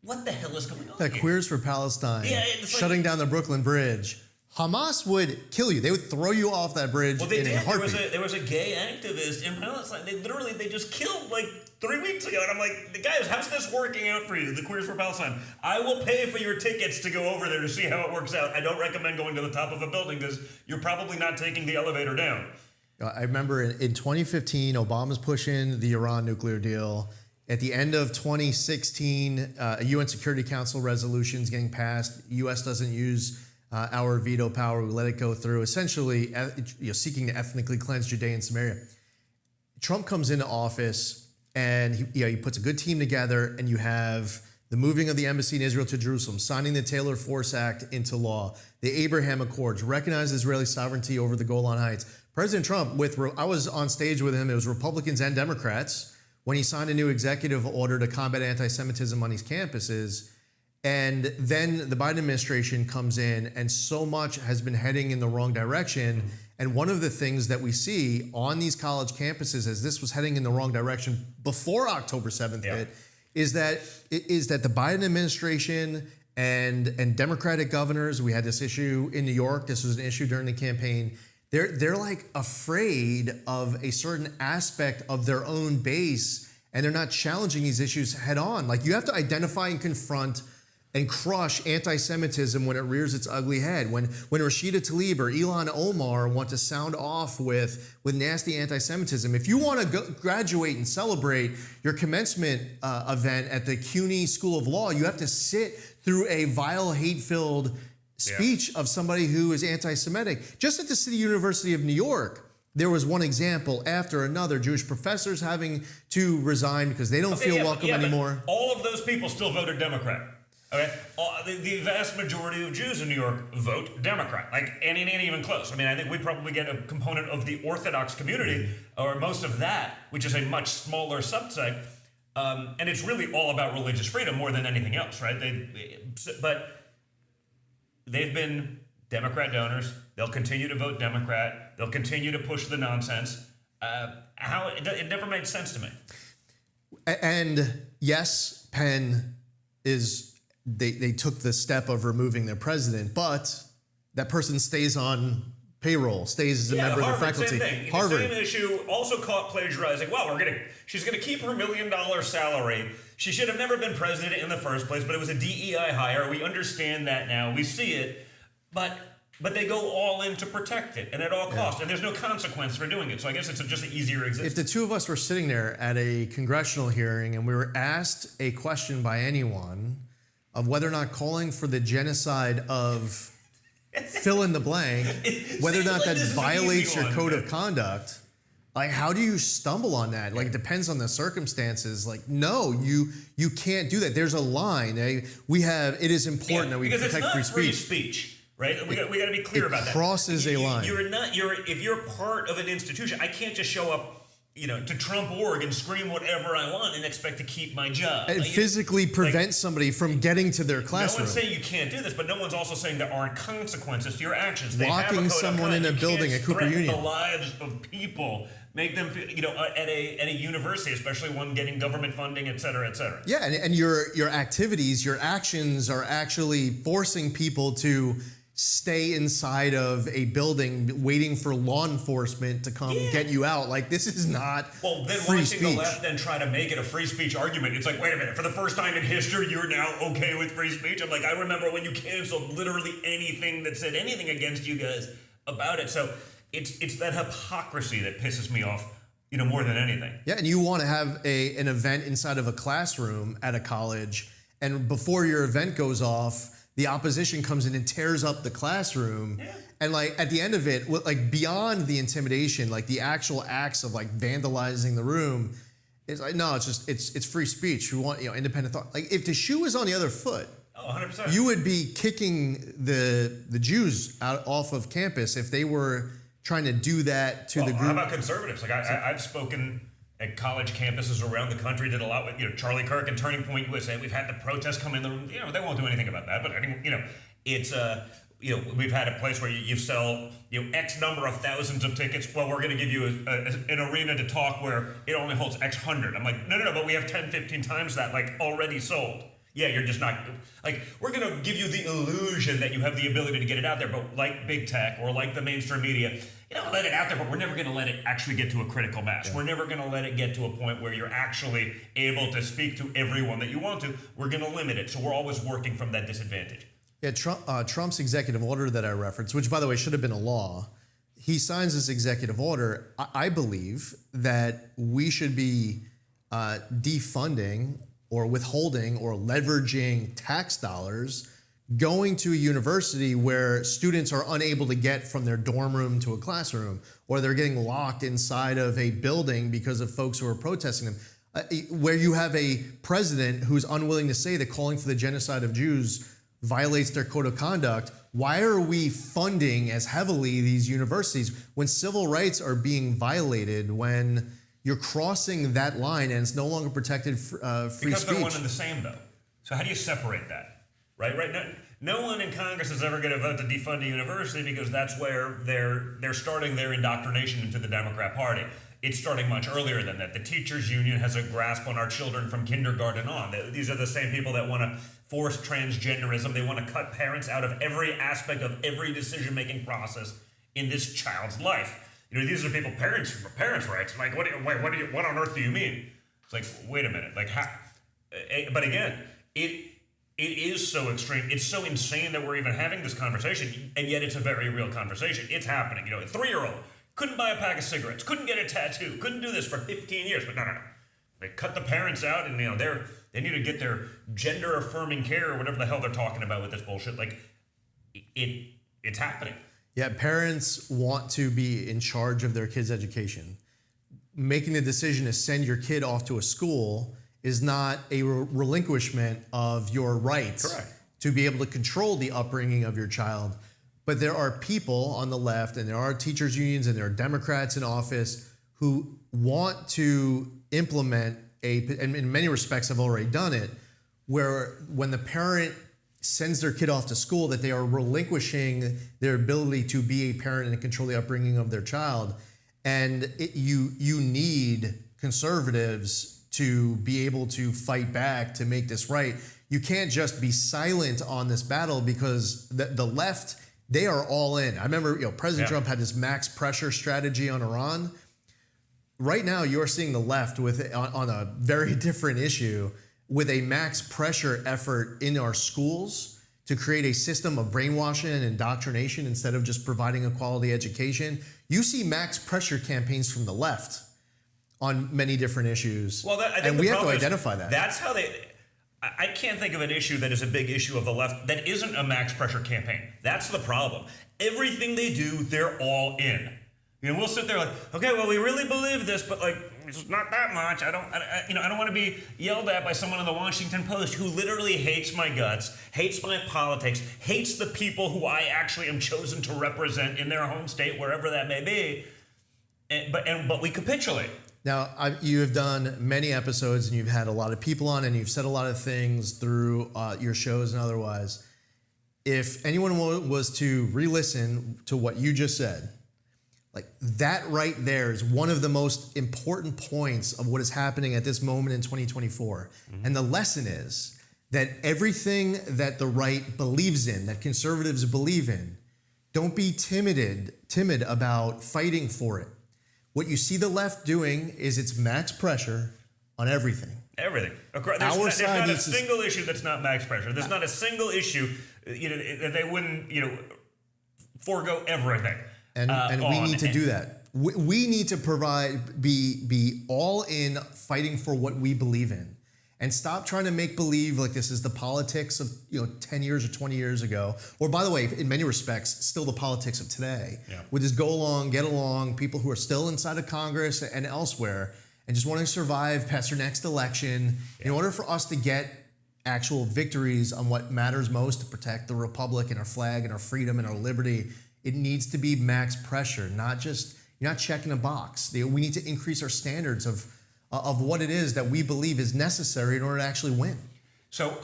What the hell is going on That here? Queers for Palestine, shutting down the Brooklyn Bridge. Hamas would kill you. They would throw you off that bridge Well, they in did. a heartbeat. There was a gay activist in Palestine. They just killed like 3 weeks ago. And I'm like, guys, how's this working out for you, the Queers for Palestine? I will pay for your tickets to go over there to see how it works out. I don't recommend going to the top of a building because you're probably not taking the elevator down. I remember in 2015, Obama's pushing the Iran nuclear deal. At the end of 2016, a UN Security Council resolution is getting passed. U.S. doesn't use our veto power. We let it go through, essentially seeking to ethnically cleanse Judea and Samaria. Trump comes into office, and he puts a good team together, and you have the moving of the embassy in Israel to Jerusalem, signing the Taylor Force Act into law, the Abraham Accords, recognize Israeli sovereignty over the Golan Heights. President Trump, I was on stage with him, it was Republicans and Democrats, when he signed a new executive order to combat anti-Semitism on these campuses. And then the Biden administration comes in, and so much has been heading in the wrong direction. And one of the things that we see on these college campuses as this was heading in the wrong direction before October 7th hit, is that the Biden administration and Democratic governors, we had this issue in New York, this was an issue during the campaign, they're like afraid of a certain aspect of their own base, and they're not challenging these issues head on. Like, you have to identify and confront and crush anti-Semitism when it rears its ugly head. When Rashida Tlaib or Ilhan Omar want to sound off with nasty anti-Semitism, if you want to graduate and celebrate your commencement event at the CUNY School of Law, you have to sit through a vile, hate-filled speech of somebody who is anti-Semitic. Just at the City University of New York, there was one example after another, Jewish professors having to resign because they don't feel welcome anymore. All of those people still voted Democrat. Okay, the vast majority of Jews in New York vote Democrat. And it ain't even close. I mean, I think we probably get a component of the Orthodox community, or most of that, which is a much smaller subset, and it's really all about religious freedom more than anything else, right? But they've been Democrat donors. They'll continue to vote Democrat. They'll continue to push the nonsense. It never made sense to me. And yes, Penn is. They took the step of removing their president, but that person stays on payroll, stays as a member of the faculty. Same thing. Harvard. The same issue, also caught plagiarizing. Well, she's gonna keep her $1 million salary. She should have never been president in the first place, but it was a DEI hire. We understand that now. We see it, but they go all in to protect it, and at all costs, and there's no consequence for doing it. So I guess it's just an easier existence. If the two of us were sitting there at a congressional hearing and we were asked a question by anyone of whether or not calling for the genocide of fill in the blank, whether or not that violates your code of conduct, like, how do you stumble on that? Like, it depends on the circumstances. Like, no, you can't do that. There's a line. It is important that we protect free speech. Because it's not free speech, right? We got to be clear about that. It crosses a line. If you're part of an institution, I can't just show up to Trump.org and scream whatever I want and expect to keep my job. And physically prevent somebody from getting to their classroom. No one's saying you can't do this, but no one's also saying there aren't consequences to your actions. Locking someone in a building at Cooper Union. The lives of people, make them feel, at a university, especially one getting government funding, et cetera, et cetera. Yeah, and your activities, your actions are actually forcing people to stay inside of a building waiting for law enforcement to come get you out. Like, this is not free speech. The left then try to make it a free speech argument. It's like, wait a minute, for the first time in history, you're now okay with free speech? I'm like, I remember when you canceled literally anything that said anything against you guys about it. So it's that hypocrisy that pisses me off, more than anything. Yeah, and you want to have an event inside of a classroom at a college, and before your event goes off, the opposition comes in and tears up the classroom. Yeah. And like at the end of it, like beyond the intimidation, like the actual acts of like vandalizing the room, it's like, no, it's free speech. We want, independent thought. Like if the shoe was on the other foot, 100%. you would be kicking the Jews off of campus if they were trying to do that to the group. How about conservatives? Like I've spoken at college campuses around the country, did a lot with Charlie Kirk and Turning Point USA. We've had the protests come in the room. They won't do anything about that. But it's we've had a place where you sell X number of thousands of tickets. Well, we're going to give you an arena to talk where it only holds X hundred. I'm like, no, but we have 10, 15 times that already sold. Yeah, you're just not, we're going to give you the illusion that you have the ability to get it out there, but like big tech or like the mainstream media, let it out there, but we're never going to let it actually get to a critical mass. Yeah. We're never going to let it get to a point where you're actually able to speak to everyone that you want to. We're going to limit it, so we're always working from that disadvantage. Yeah, Trump's executive order that I referenced, which by the way should have been a law, he signs this executive order. I believe that we should be defunding or withholding or leveraging tax dollars going to a university where students are unable to get from their dorm room to a classroom, or they're getting locked inside of a building because of folks who are protesting them, where you have a president who's unwilling to say that calling for the genocide of Jews violates their code of conduct. Why are we funding as heavily these universities when civil rights are being violated, when you're crossing that line and it's no longer protected free because speech? Because they're one and the same, though. So how do you separate that? Right? No one in Congress is ever going to vote to defund a university because that's where they're starting their indoctrination into the Democrat Party. It's starting much earlier than that. The teachers union has a grasp on our children from kindergarten on. These are the same people that want to force transgenderism. They want to cut parents out of every aspect of every decision-making process in this child's life. These are people, parents' rights. Like, what on earth do you mean? It's like, wait a minute. Like, how? But again, it is so extreme. It's so insane that we're even having this conversation, and yet it's a very real conversation. It's happening. A 3-year-old couldn't buy a pack of cigarettes, couldn't get a tattoo, couldn't do this for 15 years. But no. They cut the parents out, and they need to get their gender-affirming care or whatever the hell they're talking about with this bullshit. Like, it's happening. Yeah, parents want to be in charge of their kids' education. Making the decision to send your kid off to a school is not a relinquishment of your rights. Correct. To be able to control the upbringing of your child. But there are people on the left, and there are teachers' unions, and there are Democrats in office who want to implement and in many respects have already done it, where when the parent sends their kid off to school, that they are relinquishing their ability to be a parent and control the upbringing of their child. And you need conservatives to be able to fight back to make this right. You can't just be silent on this battle because the left, they are all in. I remember President Trump had this max pressure strategy on Iran. Right now, you're seeing the left on a very different issue with a max pressure effort in our schools to create a system of brainwashing and indoctrination instead of just providing a quality education. You see max pressure campaigns from the left on many different issues. Well, I think and we have to identify that. That's how I can't think of an issue that is a big issue of the left that isn't a max pressure campaign. That's the problem. Everything they do, they're all in. We'll sit there like, okay, well, we really believe this, but it's not that much. I don't want to be yelled at by someone in the Washington Post who literally hates my guts, hates my politics, hates the people who I actually am chosen to represent in their home state, wherever that may be. But we capitulate. Now, you have done many episodes, and you've had a lot of people on, and you've said a lot of things through your shows and otherwise. If anyone was to re-listen to what you just said, that right there is one of the most important points of what is happening at this moment in 2024. Mm-hmm. And the lesson is that everything that the right believes in, that conservatives believe in, don't be timid about fighting for it. What you see the left doing is it's max pressure on everything. Everything. There's not a single issue that's not max pressure. There's not a single issue that they wouldn't forego everything. And we need to do that. We need to be all in fighting for what we believe in. And stop trying to make believe like this is the politics of 10 years or 20 years ago. Or by the way, in many respects, still the politics of today. Yeah. With this go along, get along, people who are still inside of Congress and elsewhere and just want to survive past their next election. In order for us to get actual victories on what matters most to protect the republic and our flag and our freedom and our liberty, it needs to be max pressure, not just, you're not checking a box. We need to increase our standards of what it is that we believe is necessary in order to actually win. So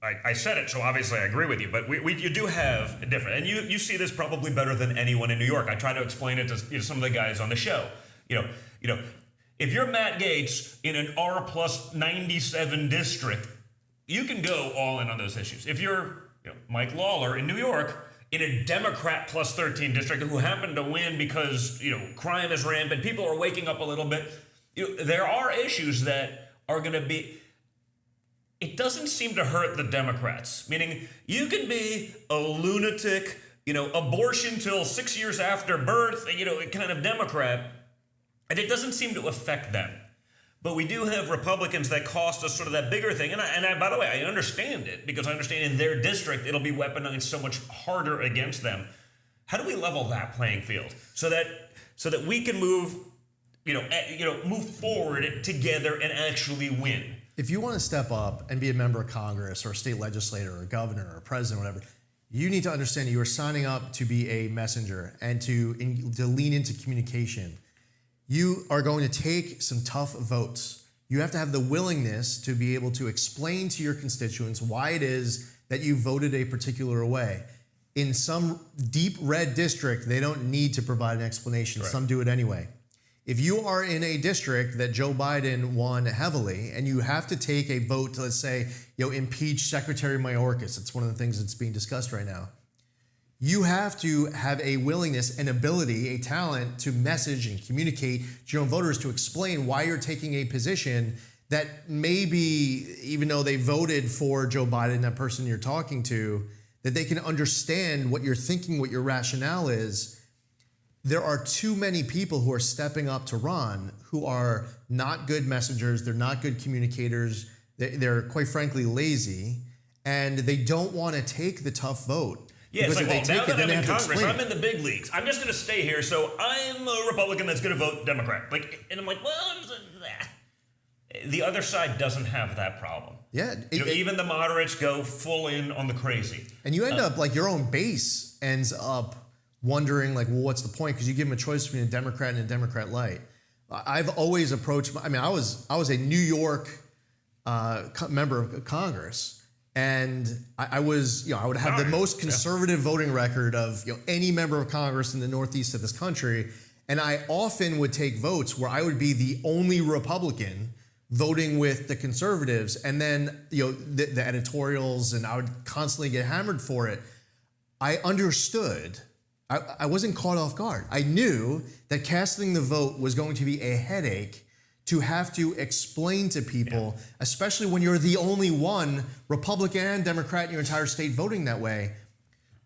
I said it, so obviously I agree with you, but you do have a different, and you see this probably better than anyone in New York. I try to explain it to some of the guys on the show. If you're Matt Gaetz in an R+97 district, you can go all in on those issues. If you're Mike Lawler in New York in a Democrat +13 district who happened to win because crime is rampant, people are waking up a little bit. There are issues that are going to be. It doesn't seem to hurt the Democrats. Meaning, you can be a lunatic, abortion till 6 years after birth, kind of Democrat, and it doesn't seem to affect them. But we do have Republicans that cost us sort of that bigger thing. And I, by the way, I understand it because I understand in their district it'll be weaponized so much harder against them. How do we level that playing field so that we can move, move forward together and actually win? If you want to step up and be a member of Congress or a state legislator or a governor or a president, or whatever, you need to understand you are signing up to be a messenger and to lean into communication. You are going to take some tough votes. You have to have the willingness to be able to explain to your constituents why it is that you voted a particular way. In some deep red district, they don't need to provide an explanation. Right. Some do it anyway. If you are in a district that Joe Biden won heavily and you have to take a vote to, let's say, impeach Secretary Mayorkas, it's one of the things that's being discussed right now. You have to have a willingness, an ability, a talent to message and communicate to your own voters to explain why you're taking a position that maybe, even though they voted for Joe Biden, that person you're talking to, that they can understand what you're thinking, what your rationale is. There are too many people who are stepping up to run who are not good messengers, they're not good communicators, they're quite frankly lazy, and they don't want to take the tough vote. Yeah, it's like, well, now that I'm in Congress, I'm in the big leagues. I'm just going to stay here, so I'm a Republican that's going to vote Democrat. And I'm like, well, the other side doesn't have that problem. Yeah. Even the moderates go full in on the crazy. And you end up, like, your own base ends up wondering, like, well, what's the point? Because you give them a choice between a Democrat and a Democrat light. I've always approached, I was a New York member of Congress. And I was, I would have the most conservative voting record of any member of Congress in the Northeast of this country. And I often would take votes where I would be the only Republican voting with the conservatives. And then, the editorials, and I would constantly get hammered for it. I understood. I wasn't caught off guard. I knew that casting the vote was going to be a headache to have to explain to people, especially when you're the only one, Republican and Democrat in your entire state voting that way.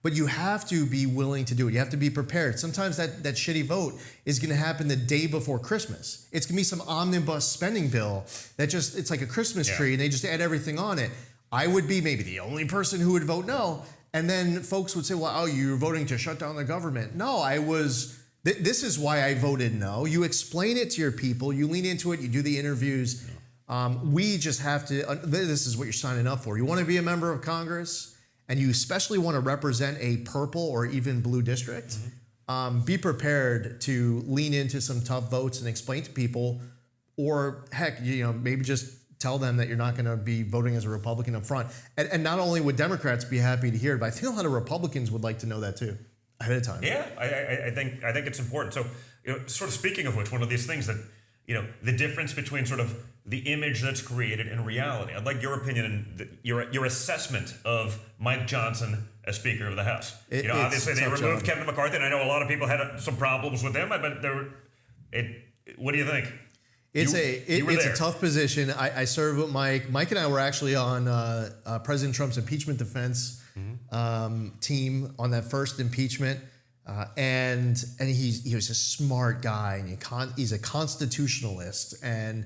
But you have to be willing to do it. You have to be prepared. Sometimes that shitty vote is going to happen the day before Christmas. It's going to be some omnibus spending bill that it's like a Christmas tree and they just add everything on it. I would be maybe the only person who would vote no. And then folks would say, well, you're voting to shut down the government. No, this is why I voted no. You explain it to your people. You lean into it. You do the interviews. We just have to, this is what you're signing up for. You want to be a member of Congress, and you especially want to represent a purple or even blue district, be prepared to lean into some tough votes and explain to people, or heck, maybe just tell them that you're not going to be voting as a Republican up front. And not only would Democrats be happy to hear it, but I think a lot of Republicans would like to know that too. Ahead of time. Yeah, I think it's important. So, sort of speaking of which, one of these things that, the difference between sort of the image that's created and reality. I'd like your opinion and your assessment of Mike Johnson as Speaker of the House. Obviously they removed Kevin McCarthy, and I know a lot of people had some problems with him. But what do you think? It's a tough position. I served with Mike. Mike and I were actually on President Trump's impeachment defense team on that first impeachment, and he was a smart guy, and he's a constitutionalist, and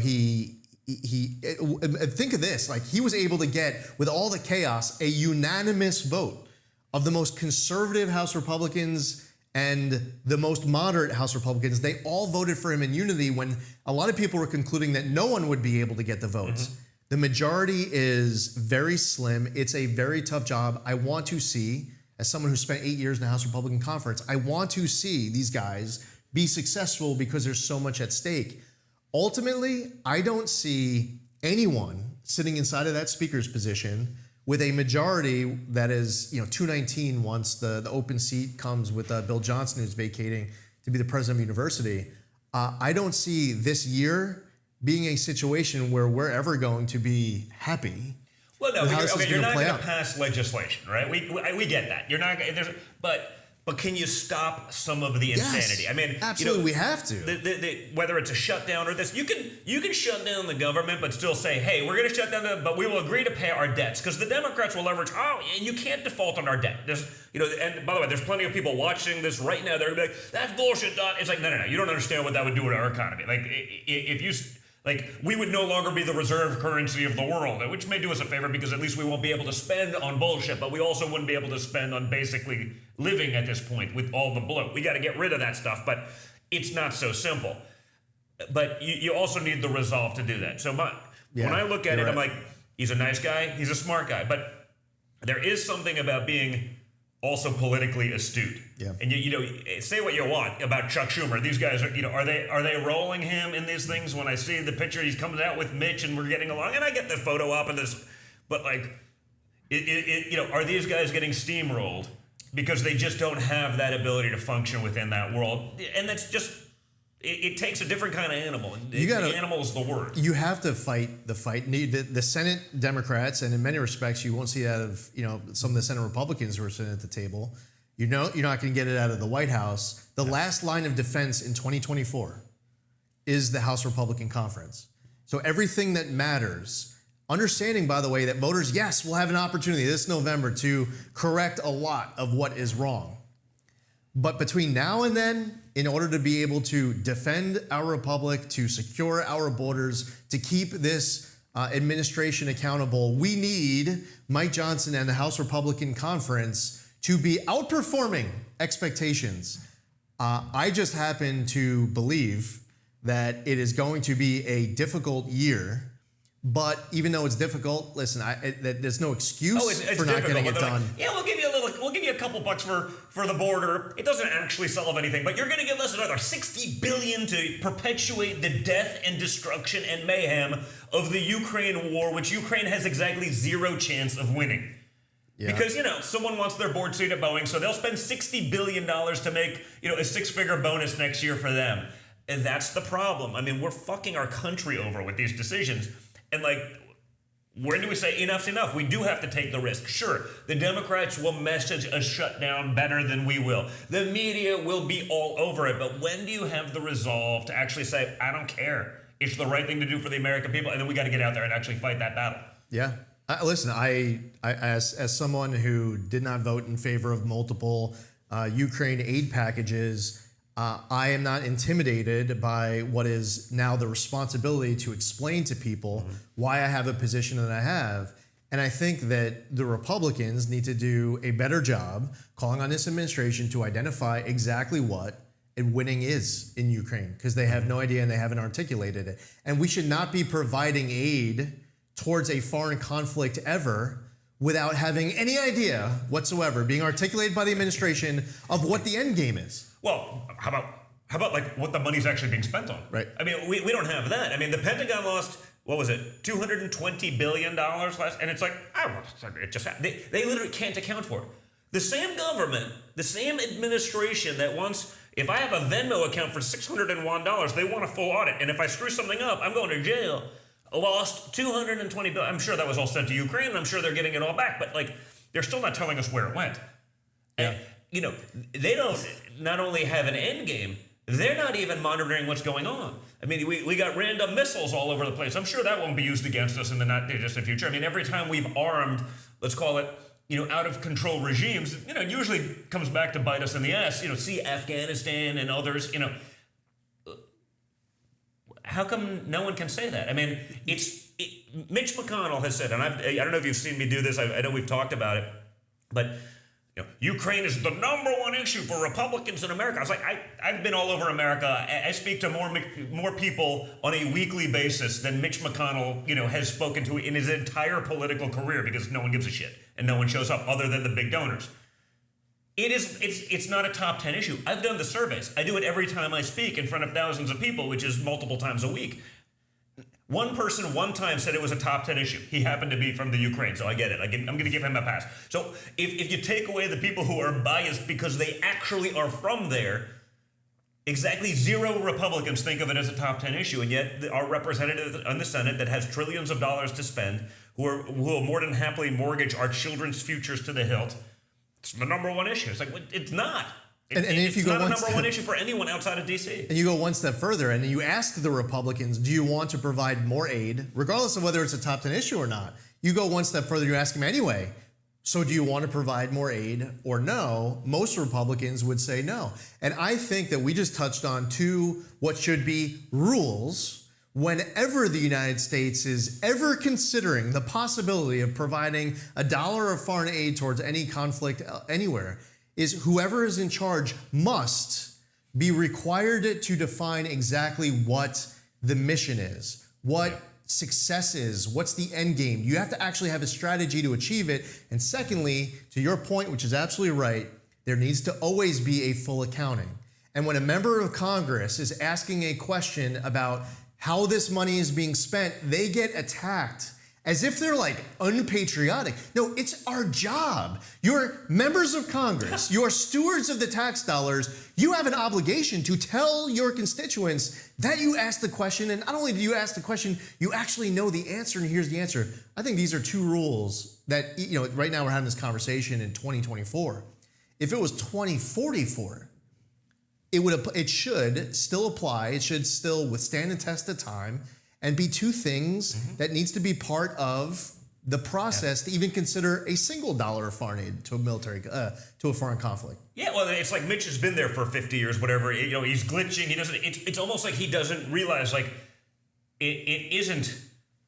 he think of this, like he was able to get, with all the chaos, a unanimous vote of the most conservative House Republicans and the most moderate House Republicans. They all voted for him in unity when a lot of people were concluding that no one would be able to get the votes. Mm-hmm. The majority is very slim. It's a very tough job. I want to see, as someone who spent 8 years in the House Republican Conference, I want to see these guys be successful because there's so much at stake. Ultimately, I don't see anyone sitting inside of that speaker's position with a majority that is, 219 once the open seat comes with Bill Johnson, who's vacating to be the president of the university. I don't see this year being a situation where we're ever going to be happy. Well, no, you're not going to pass legislation, right? We get that. You're not, but can you stop some of the insanity? Yes, I mean, absolutely, we have to. Whether it's a shutdown or this, you can shut down the government, but still say, hey, we're going to shut down but we will agree to pay our debts, because the Democrats will leverage. Oh, and you can't default on our debt. There's, and by the way, there's plenty of people watching this right now. They're going to be like, that's bullshit, Don. It's like, no, you don't understand what that would do to our economy. Like, if you. Like, we would no longer be the reserve currency of the world, which may do us a favor because at least we won't be able to spend on bullshit, but we also wouldn't be able to spend on basically living at this point with all the bloat. We got to get rid of that stuff, but it's not so simple. But you also need the resolve to do that. So when I look at it, right. I'm like, he's a nice guy, he's a smart guy, but there is something about being also politically astute. Yeah. And say what you want about Chuck Schumer. These guys are, are they rolling him in these things? When I see the picture, he's coming out with Mitch and we're getting along, and I get the photo op and this, but like, are these guys getting steamrolled because they just don't have that ability to function within that world? And that's just, it takes a different kind of animal. The animal is the word. You have to fight the fight. The Senate Democrats, and in many respects, you won't see it out of some of the Senate Republicans who are sitting at the table. You're not going to get it out of the White House. The last line of defense in 2024 is the House Republican Conference. So everything that matters, understanding, by the way, that voters, yes, will have an opportunity this November to correct a lot of what is wrong. But between now and then, in order to be able to defend our republic, to secure our borders, to keep this administration accountable, we need Mike Johnson and the House Republican Conference to be outperforming expectations. I just happen to believe that it is going to be a difficult year. But even though it's difficult, listen, there's no excuse for not getting it done. Yeah, we'll give you a couple bucks for the border. It doesn't actually solve anything, but you're going to give us another $60 billion to perpetuate the death and destruction and mayhem of the Ukraine war, which Ukraine has exactly zero chance of winning. Yeah. Because, someone wants their board seat at Boeing, so they'll spend $60 billion to make, a six-figure bonus next year for them. And that's the problem. I mean, we're fucking our country over with these decisions. And when do we say enough's enough? We do have to take the risk. Sure, the Democrats will message a shutdown better than we will. The media will be all over it. But when do you have the resolve to actually say, I don't care. It's the right thing to do for the American people. And then we got to get out there and actually fight that battle. Yeah. Listen, I as someone who did not vote in favor of multiple Ukraine aid packages, I am not intimidated by what is now the responsibility to explain to people why I have a position that I have. And I think that the Republicans need to do a better job calling on this administration to identify exactly what winning is in Ukraine, because they have no idea and they haven't articulated it. And we should not be providing aid towards a foreign conflict ever without having any idea whatsoever being articulated by the administration of what the end game is. Well, how about like what the money's actually being spent on? Right. I mean, we don't have that. I mean, the Pentagon lost, what was it, $220 billion last, and it's like, they literally can't account for it. The same government, the same administration that wants, if I have a Venmo account for $601, they want a full audit, and if I screw something up, I'm going to jail. Lost $220 billion. I'm sure that was all sent to Ukraine, and I'm sure they're getting it all back, but they're still not telling us where it went. Yeah. And, they don't not only have an end game, they're not even monitoring what's going on. I mean, we got random missiles all over the place. I'm sure that won't be used against us in the not distant future. I mean, every time we've armed, let's call it, out of control regimes, it usually comes back to bite us in the ass. See Afghanistan and others, how come no one can say that? I mean, Mitch McConnell has said, and I don't know if you've seen me do this. I know we've talked about it, but Ukraine is the #1 issue for Republicans in America. I was like, I've been all over America. I speak to more people on a weekly basis than Mitch McConnell, has spoken to in his entire political career, because no one gives a shit and no one shows up other than the big donors. It's not a top 10 issue. I've done the surveys. I do it every time I speak in front of thousands of people, which is multiple times a week. One person one time said it was a top 10 issue. He happened to be from the Ukraine, so I get it. I'm going to give him a pass. So if you take away the people who are biased because they actually are from there, exactly 0 Republicans think of it as a top 10 issue, and yet our representative in the Senate that has trillions of dollars to spend, who will more than happily mortgage our children's futures to the hilt, it's the #1 issue. It's like, it's not. And if you it's go not a one #1 issue for anyone outside of D.C. And you go one step further and you ask the Republicans, do you want to provide more aid, regardless of whether it's a top 10 issue or not? You go one step further, you ask them anyway, so do you want to provide more aid or no? Most Republicans would say no. And I think that we just touched on 2 what should be rules whenever the United States is ever considering the possibility of providing $1 of foreign aid towards any conflict anywhere, is whoever is in charge must be required to define exactly what the mission is, what success is, what's the end game. You have to actually have a strategy to achieve it. And secondly, to your point, which is absolutely right, there needs to always be a full accounting. And when a member of Congress is asking a question about how this money is being spent, they get attacked as if they're like unpatriotic. No, it's our job. You're members of Congress. You're stewards of the tax dollars. You have an obligation to tell your constituents that you asked the question. And not only do you ask the question, you actually know the answer, and here's the answer. I think these are 2 rules that, right now we're having this conversation in 2024. If it was 2044, it should still apply. It should still withstand the test of time and be 2 things that needs to be part of the process to even consider a single $1 of foreign aid to a foreign conflict. Yeah, well, it's like Mitch has been there for 50 years, whatever. He's glitching. He doesn't. It's almost like he doesn't realize it isn't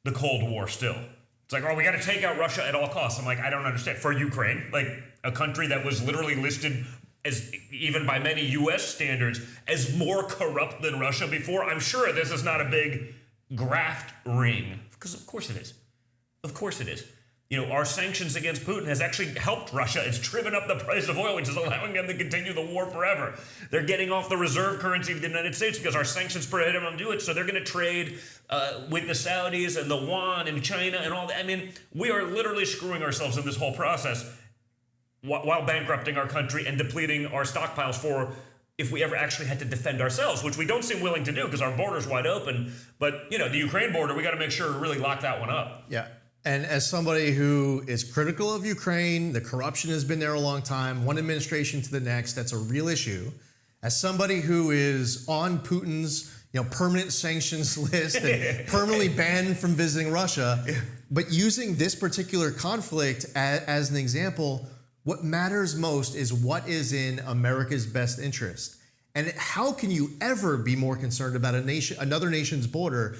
the Cold War still. It's like, we got to take out Russia at all costs. I'm like, I don't understand. For Ukraine, like a country that was literally listed as, even by many U.S. standards, as more corrupt than Russia before, I'm sure this is not a big graft ring, because of course it is. Of course it is. Our sanctions against Putin has actually helped Russia. It's driven up the price of oil, which is allowing them to continue the war forever. They're getting off the reserve currency of the United States because our sanctions prohibit them to do it. So they're going to trade with the Saudis and the yuan and China and all that. I mean, we are literally screwing ourselves in this whole process while bankrupting our country and depleting our stockpiles for if we ever actually had to defend ourselves, which we don't seem willing to do because our border's wide open. But, the Ukraine border, we got to make sure to really lock that one up. Yeah. And as somebody who is critical of Ukraine, the corruption has been there a long time, one administration to the next, that's a real issue. As somebody who is on Putin's permanent sanctions list and permanently banned from visiting Russia, but using this particular conflict as an example, what matters most is what is in America's best interest. And how can you ever be more concerned about another nation's border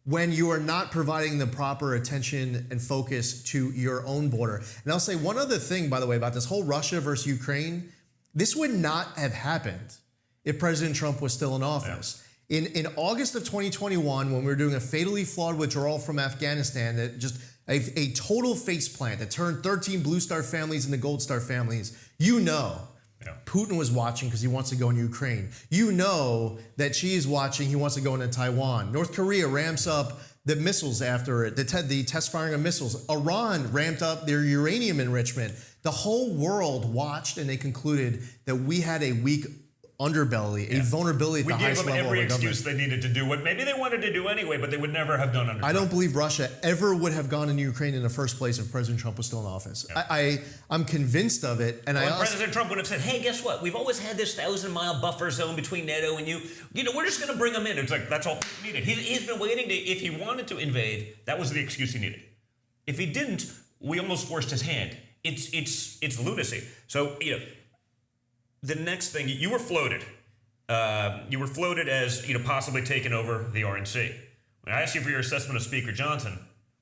when you are not providing the proper attention and focus to your own border? And I'll say one other thing, by the way, about this whole Russia versus Ukraine. This would not have happened if President Trump was still in office. Yeah. In August of 2021, when we were doing a fatally flawed withdrawal from Afghanistan, that just a total faceplant that turned 13 Blue Star families into Gold Star families, Putin was watching because he wants to go in Ukraine. That Xi is watching, he wants to go into Taiwan. North Korea ramps up the missiles after it, the test firing of missiles. Iran ramped up their uranium enrichment. The whole world watched, and they concluded that we had a weak underbelly, a vulnerability at the highest level of the government. We gave them every excuse they needed to do what maybe they wanted to do anyway, but they would never have done under Trump. I don't believe Russia ever would have gone into Ukraine in the first place if President Trump was still in office. Yeah. I'm convinced of it. And President Trump would have said, hey, guess what? We've always had this 1,000-mile buffer zone between NATO and you. We're just going to bring them in. It's like, that's all he needed. He's been waiting to, if he wanted to invade, that was the excuse he needed. If he didn't, we almost forced his hand. It's lunacy. So, the next thing, you were floated. you were floated as possibly taking over the RNC. When I asked you for your assessment of Speaker Johnson,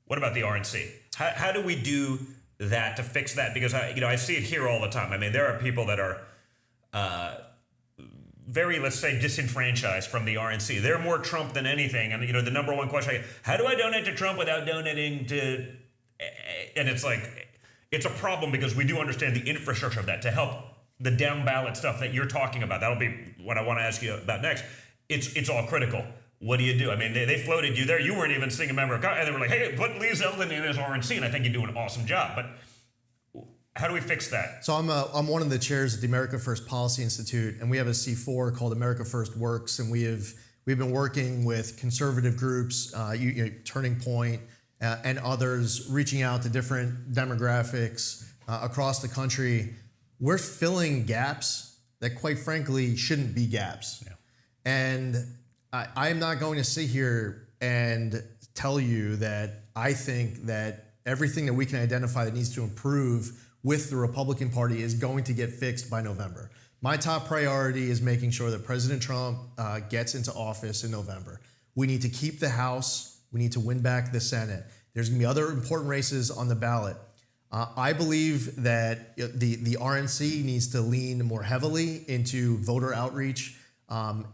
what about the RNC? How do we do that to fix that? Because I see it here all the time. I mean, there are people that are very, let's say, disenfranchised from the RNC. They're more Trump than anything. And the number one question, how do I donate to Trump without donating to? And it's like, it's a problem because we do understand the infrastructure of that to help the down ballot stuff that you're talking about. That'll be what I want to ask you about next. It's all critical. What do you do? I mean, they floated you there. You weren't even singing member of Congress. And they were like, hey, put Lee Zeldin in as RNC. And I think you do an awesome job. But how do we fix that? So I'm one of the chairs at the America First Policy Institute, and we have a C4 called America First Works, and we've been working with conservative groups, Turning Point, and others, reaching out to different demographics across the country. We're filling gaps that, quite frankly, shouldn't be gaps. Yeah. And I'm not going to sit here and tell you that I think that everything that we can identify that needs to improve with the Republican Party is going to get fixed by November. My top priority is making sure that President Trump gets into office in November. We need to keep the House. We need to win back the Senate. There's going to be other important races on the ballot. I believe that the RNC needs to lean more heavily into voter outreach.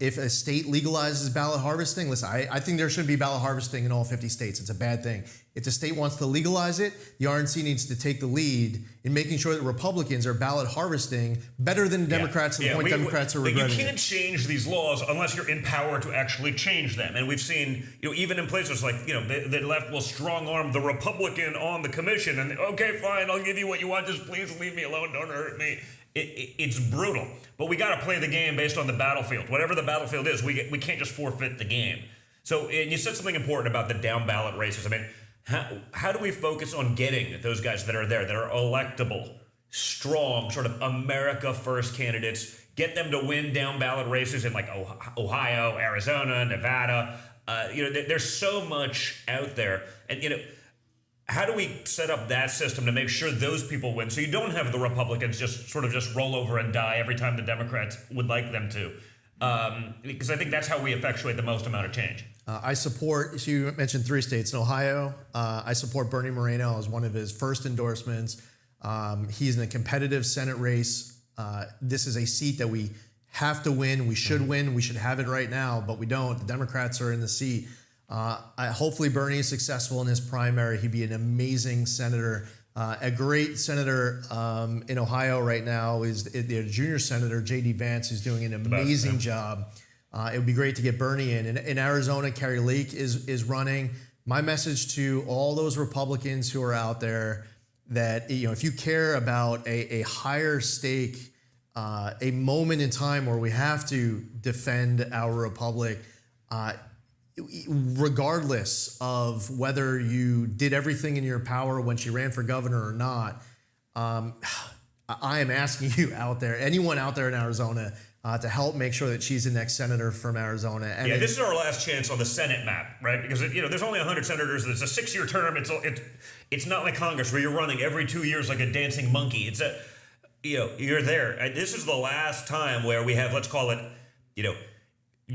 If a state legalizes ballot harvesting, listen, I think there shouldn't be ballot harvesting in all 50 states. It's a bad thing. If the state wants to legalize it, the RNC needs to take the lead in making sure that Republicans are ballot harvesting better than Democrats to the point Democrats are regretting it. You can't change these laws unless you're in power to actually change them. And we've seen, even in places like, the left will strong arm the Republican on the commission and, okay, fine, I'll give you what you want, just please leave me alone, don't hurt me. It's brutal. But we got to play the game based on the battlefield. Whatever the battlefield is, we can't just forfeit the game. So, and you said something important about the down ballot races. I mean, how do we focus on getting those guys that are there, that are electable, strong, sort of America First candidates, get them to win down ballot races in like Ohio, Arizona, Nevada? There's so much out there. And, how do we set up that system to make sure those people win so you don't have the Republicans just roll over and die every time the Democrats would like them to? Because I think that's how we effectuate the most amount of change. I support, so you mentioned 3 states. In Ohio, I support Bernie Moreno as one of his first endorsements. He's in a competitive Senate race. This is a seat that we have to win. We should win. We should have it right now, but we don't. The Democrats are in the seat. Hopefully Bernie is successful in his primary. He'd be an amazing senator. A great senator in Ohio right now is the junior senator, J.D. Vance, who's doing an amazing job. It would be great to get Bernie in. In Arizona, Carrie Lake is running. My message to all those Republicans who are out there that, if you care about a higher stake, a moment in time where we have to defend our republic, regardless of whether you did everything in your power when she ran for governor or not, I am asking you out there, anyone out there in Arizona, to help make sure that she's the next senator from Arizona. And this is our last chance on the Senate map, right? Because there's only 100 senators. It's a 6-year term. It's not like Congress where you're running every 2 years like a dancing monkey. It's you're there. This is the last time where we have, let's call it,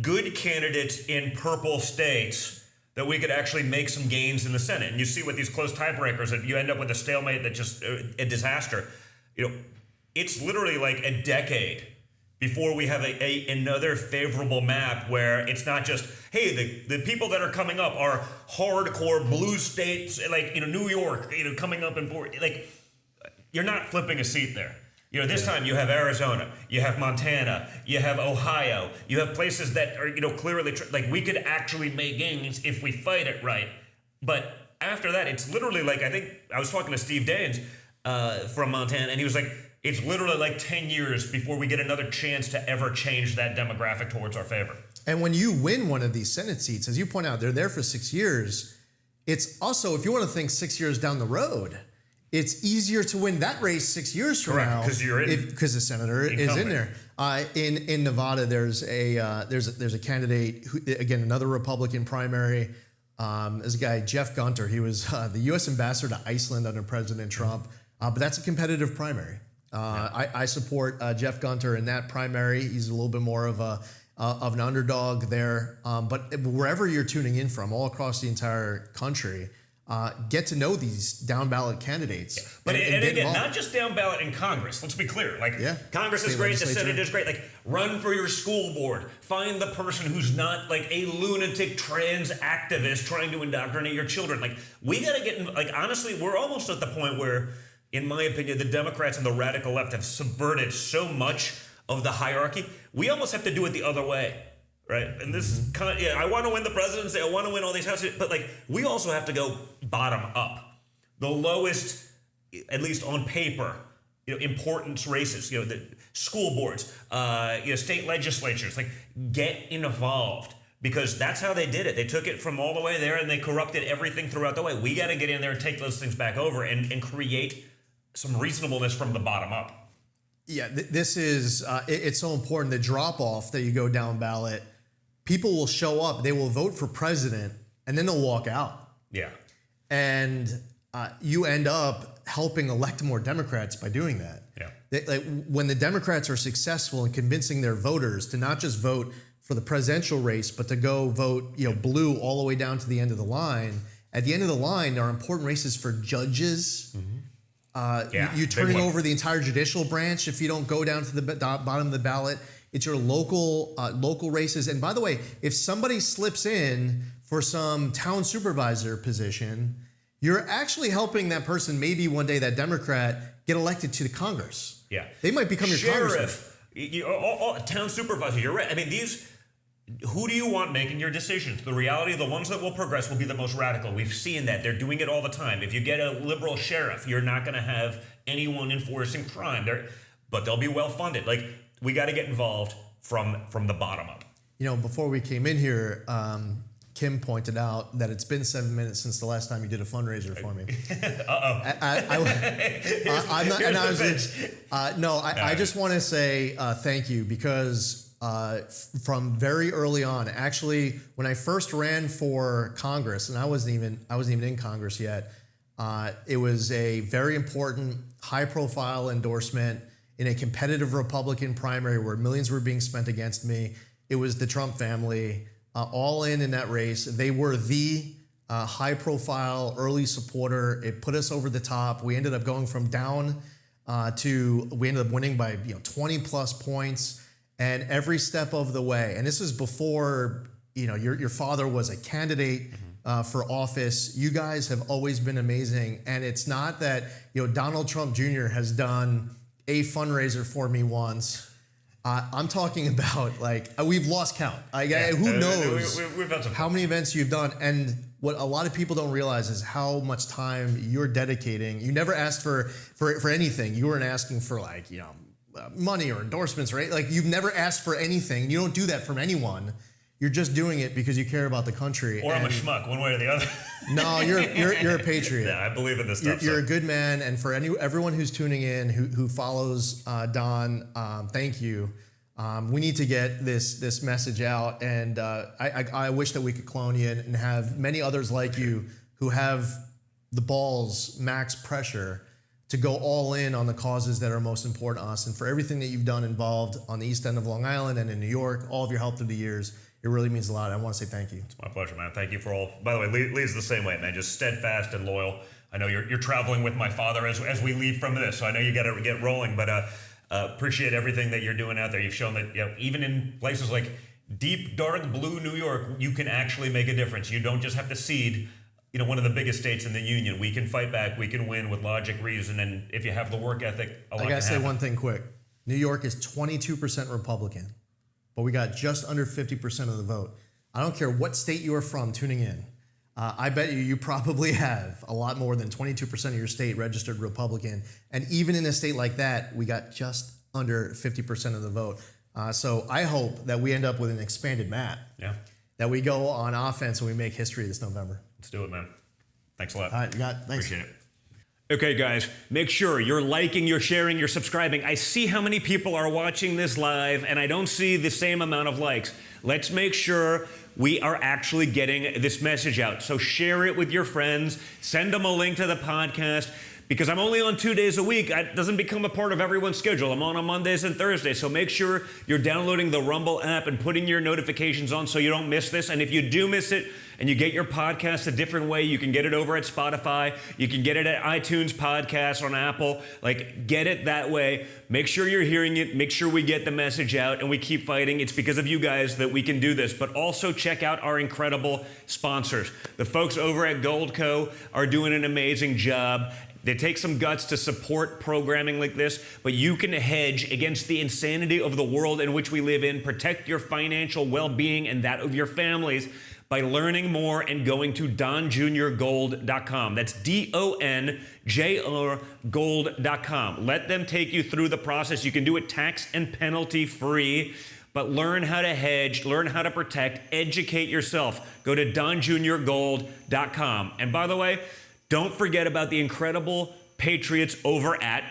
good candidates in purple states that we could actually make some gains in the Senate. And you see with these close tiebreakers that you end up with a stalemate that just a disaster. It's literally like a decade before we have another favorable map where it's not just, hey, the people that are coming up are hardcore blue states like New York, coming up and forward. Like, you're not flipping a seat there. This time you have Arizona, you have Montana, you have Ohio, you have places that are, clearly, like, we could actually make gains if we fight it right. But after that, it's literally like, I think, I was talking to Steve Daines from Montana, and he was like, it's literally like 10 years before we get another chance to ever change that demographic towards our favor. And when you win one of these Senate seats, as you point out, they're there for 6 years. It's also, if you want to think 6 years down the road, it's easier to win that race 6 years from now because the senator is in there. In Nevada, there's a candidate who, again, another Republican primary. There's a guy, Jeff Gunter. He was the U.S. ambassador to Iceland under President Trump. But that's a competitive primary. I support Jeff Gunter in that primary. He's a little bit more of of an underdog there. But wherever you're tuning in from, all across the entire country, get to know these down ballot candidates. Yeah. But and again, involved. Not just down ballot in Congress. Let's be clear. Like Congress is great, the Senate is great. Like run for your school board. Find the person who's not like a lunatic trans activist trying to indoctrinate your children. Like we got to get in, like honestly, we're almost at the point where, in my opinion, the Democrats and the radical left have subverted so much of the hierarchy. We almost have to do it the other way. Right, and this is kind of, I want to win the presidency, I want to win all these houses, but like we also have to go bottom up. The lowest, at least on paper, importance races, the school boards, state legislatures, like get involved because that's how they did it. They took it from all the way there and they corrupted everything throughout the way. We got to get in there and take those things back over and create some reasonableness from the bottom up. Yeah, this is, it's so important, the drop off that you go down ballot. People will show up, they will vote for president, and then they'll walk out. Yeah. And you end up helping elect more Democrats by doing that. Yeah. When the Democrats are successful in convincing their voters to not just vote for the presidential race, but to go vote blue all the way down to the end of the line, at the end of the line, there are important races for judges. You're turning over the entire judicial branch if you don't go down to the bottom of the ballot. It's your local races. And by the way, if somebody slips in for some town supervisor position, you're actually helping that person, maybe one day that Democrat, get elected to the Congress. Yeah. They might become your sheriff, town supervisor. You're right. I mean, who do you want making your decisions? The reality, the ones that will progress will be the most radical. We've seen that. They're doing it all the time. If you get a liberal sheriff, you're not going to have anyone enforcing crime. But they'll be well funded. Like, we got to get involved from the bottom up. Before we came in here, Kim pointed out that it's been 7 minutes since the last time you did a fundraiser for me. I just want to say thank you because from very early on, actually, when I first ran for Congress, and I wasn't even in Congress yet, it was a very important, high-profile endorsement in a competitive Republican primary where millions were being spent against me. It was the Trump family all in that race. They were the high-profile early supporter. It put us over the top. We ended up going from down we ended up winning by 20-plus points, and every step of the way. And this is before your father was a candidate for office. You guys have always been amazing, and it's not that Donald Trump Jr. has done a fundraiser for me once. I'm talking about we've lost count. Who knows we've done how many events you've done, and what a lot of people don't realize is how much time you're dedicating. You never asked for anything. You weren't asking for money or endorsements, right? You've never asked for anything. You don't do that from anyone. You're just doing it because you care about the country. Or I'm a schmuck, one way or the other. No, you're a patriot. Yeah, I believe in this stuff. You're a good man, and for everyone who's tuning in who follows Don, thank you. We need to get this message out, and I wish that we could clone you and have many others like you who have the balls, max pressure, to go all in on the causes that are most important to us. And for everything that you've done involved on the East End of Long Island and in New York, all of your help through the years, it really means a lot. I want to say thank you. It's my pleasure, man. Thank you for all. By the way, Lee's the same way, man. Just steadfast and loyal. I know you're traveling with my father as we leave from this, so I know you got to get rolling. But appreciate everything that you're doing out there. You've shown that even in places like deep, dark blue New York, you can actually make a difference. You don't just have to cede one of the biggest states in the union. We can fight back. We can win with logic, reason, and if you have the work ethic, a lot can happen. I gotta say one thing quick. New York is 22% Republican, but we got just under 50% of the vote. I don't care what state you are from tuning in. I bet you probably have a lot more than 22% of your state registered Republican. And even in a state like that, we got just under 50% of the vote. So I hope that we end up with an expanded map. Yeah. That we go on offense and we make history this November. Let's do it, man. Thanks a lot. All right, thanks. Appreciate it. Okay, guys, make sure you're liking, you're sharing, you're subscribing. I see how many people are watching this live, and I don't see the same amount of likes. Let's make sure we are actually getting this message out. So share it with your friends. Send them a link to the podcast, because I'm only on 2 days a week. It doesn't become a part of everyone's schedule. I'm on Mondays and Thursdays, so make sure you're downloading the Rumble app and putting your notifications on so you don't miss this. And if you do miss it and you get your podcast a different way, you can get it over at Spotify. You can get it at iTunes Podcasts on Apple. Like, get it that way. Make sure you're hearing it. Make sure we get the message out and we keep fighting. It's because of you guys that we can do this. But also check out our incredible sponsors. The folks over at Goldco are doing an amazing job. They take some guts to support programming like this, but you can hedge against the insanity of the world in which we live in, protect your financial well-being and that of your families by learning more and going to donjrgold.com. That's DONJR gold.com. Let them take you through the process. You can do it tax and penalty free, but learn how to hedge, learn how to protect, educate yourself. Go to donjrgold.com. And by the way, don't forget about the incredible patriots over at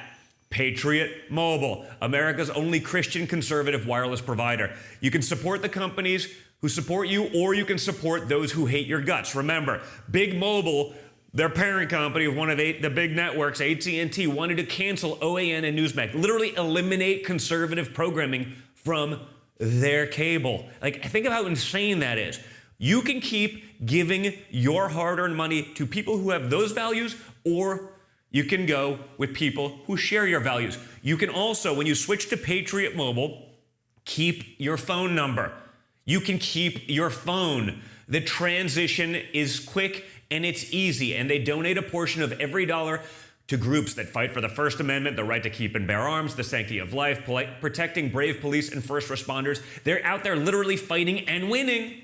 Patriot Mobile, America's only Christian conservative wireless provider. You can support the companies who support you, or you can support those who hate your guts. Remember, Big Mobile, their parent company of one of the big networks, AT&T, wanted to cancel OAN and Newsmax, literally eliminate conservative programming from their cable. Like, think of how insane that is. You can keep giving your hard-earned money to people who have those values, or you can go with people who share your values. You can also, when you switch to Patriot Mobile, keep your phone number. You can keep your phone. The transition is quick and it's easy, and they donate a portion of every dollar to groups that fight for the First Amendment, the right to keep and bear arms, the sanctity of life, protecting brave police and first responders. They're out there literally fighting and winning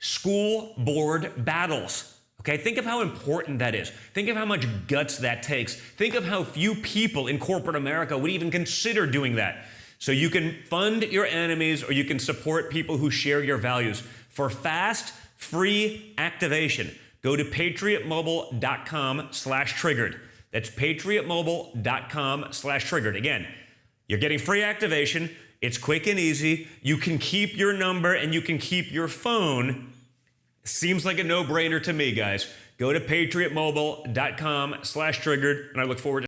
school board battles. Okay, think of how important that is. Think of how much guts that takes. Think of how few people in corporate America would even consider doing that. So you can fund your enemies, or you can support people who share your values. For fast, free activation, go to patriotmobile.com/triggered. That's patriotmobile.com/triggered. Again, you're getting free activation. It's quick and easy. You can keep your number and you can keep your phone. Seems like a no-brainer to me, guys. Go to patriotmobile.com/triggered, and I look forward to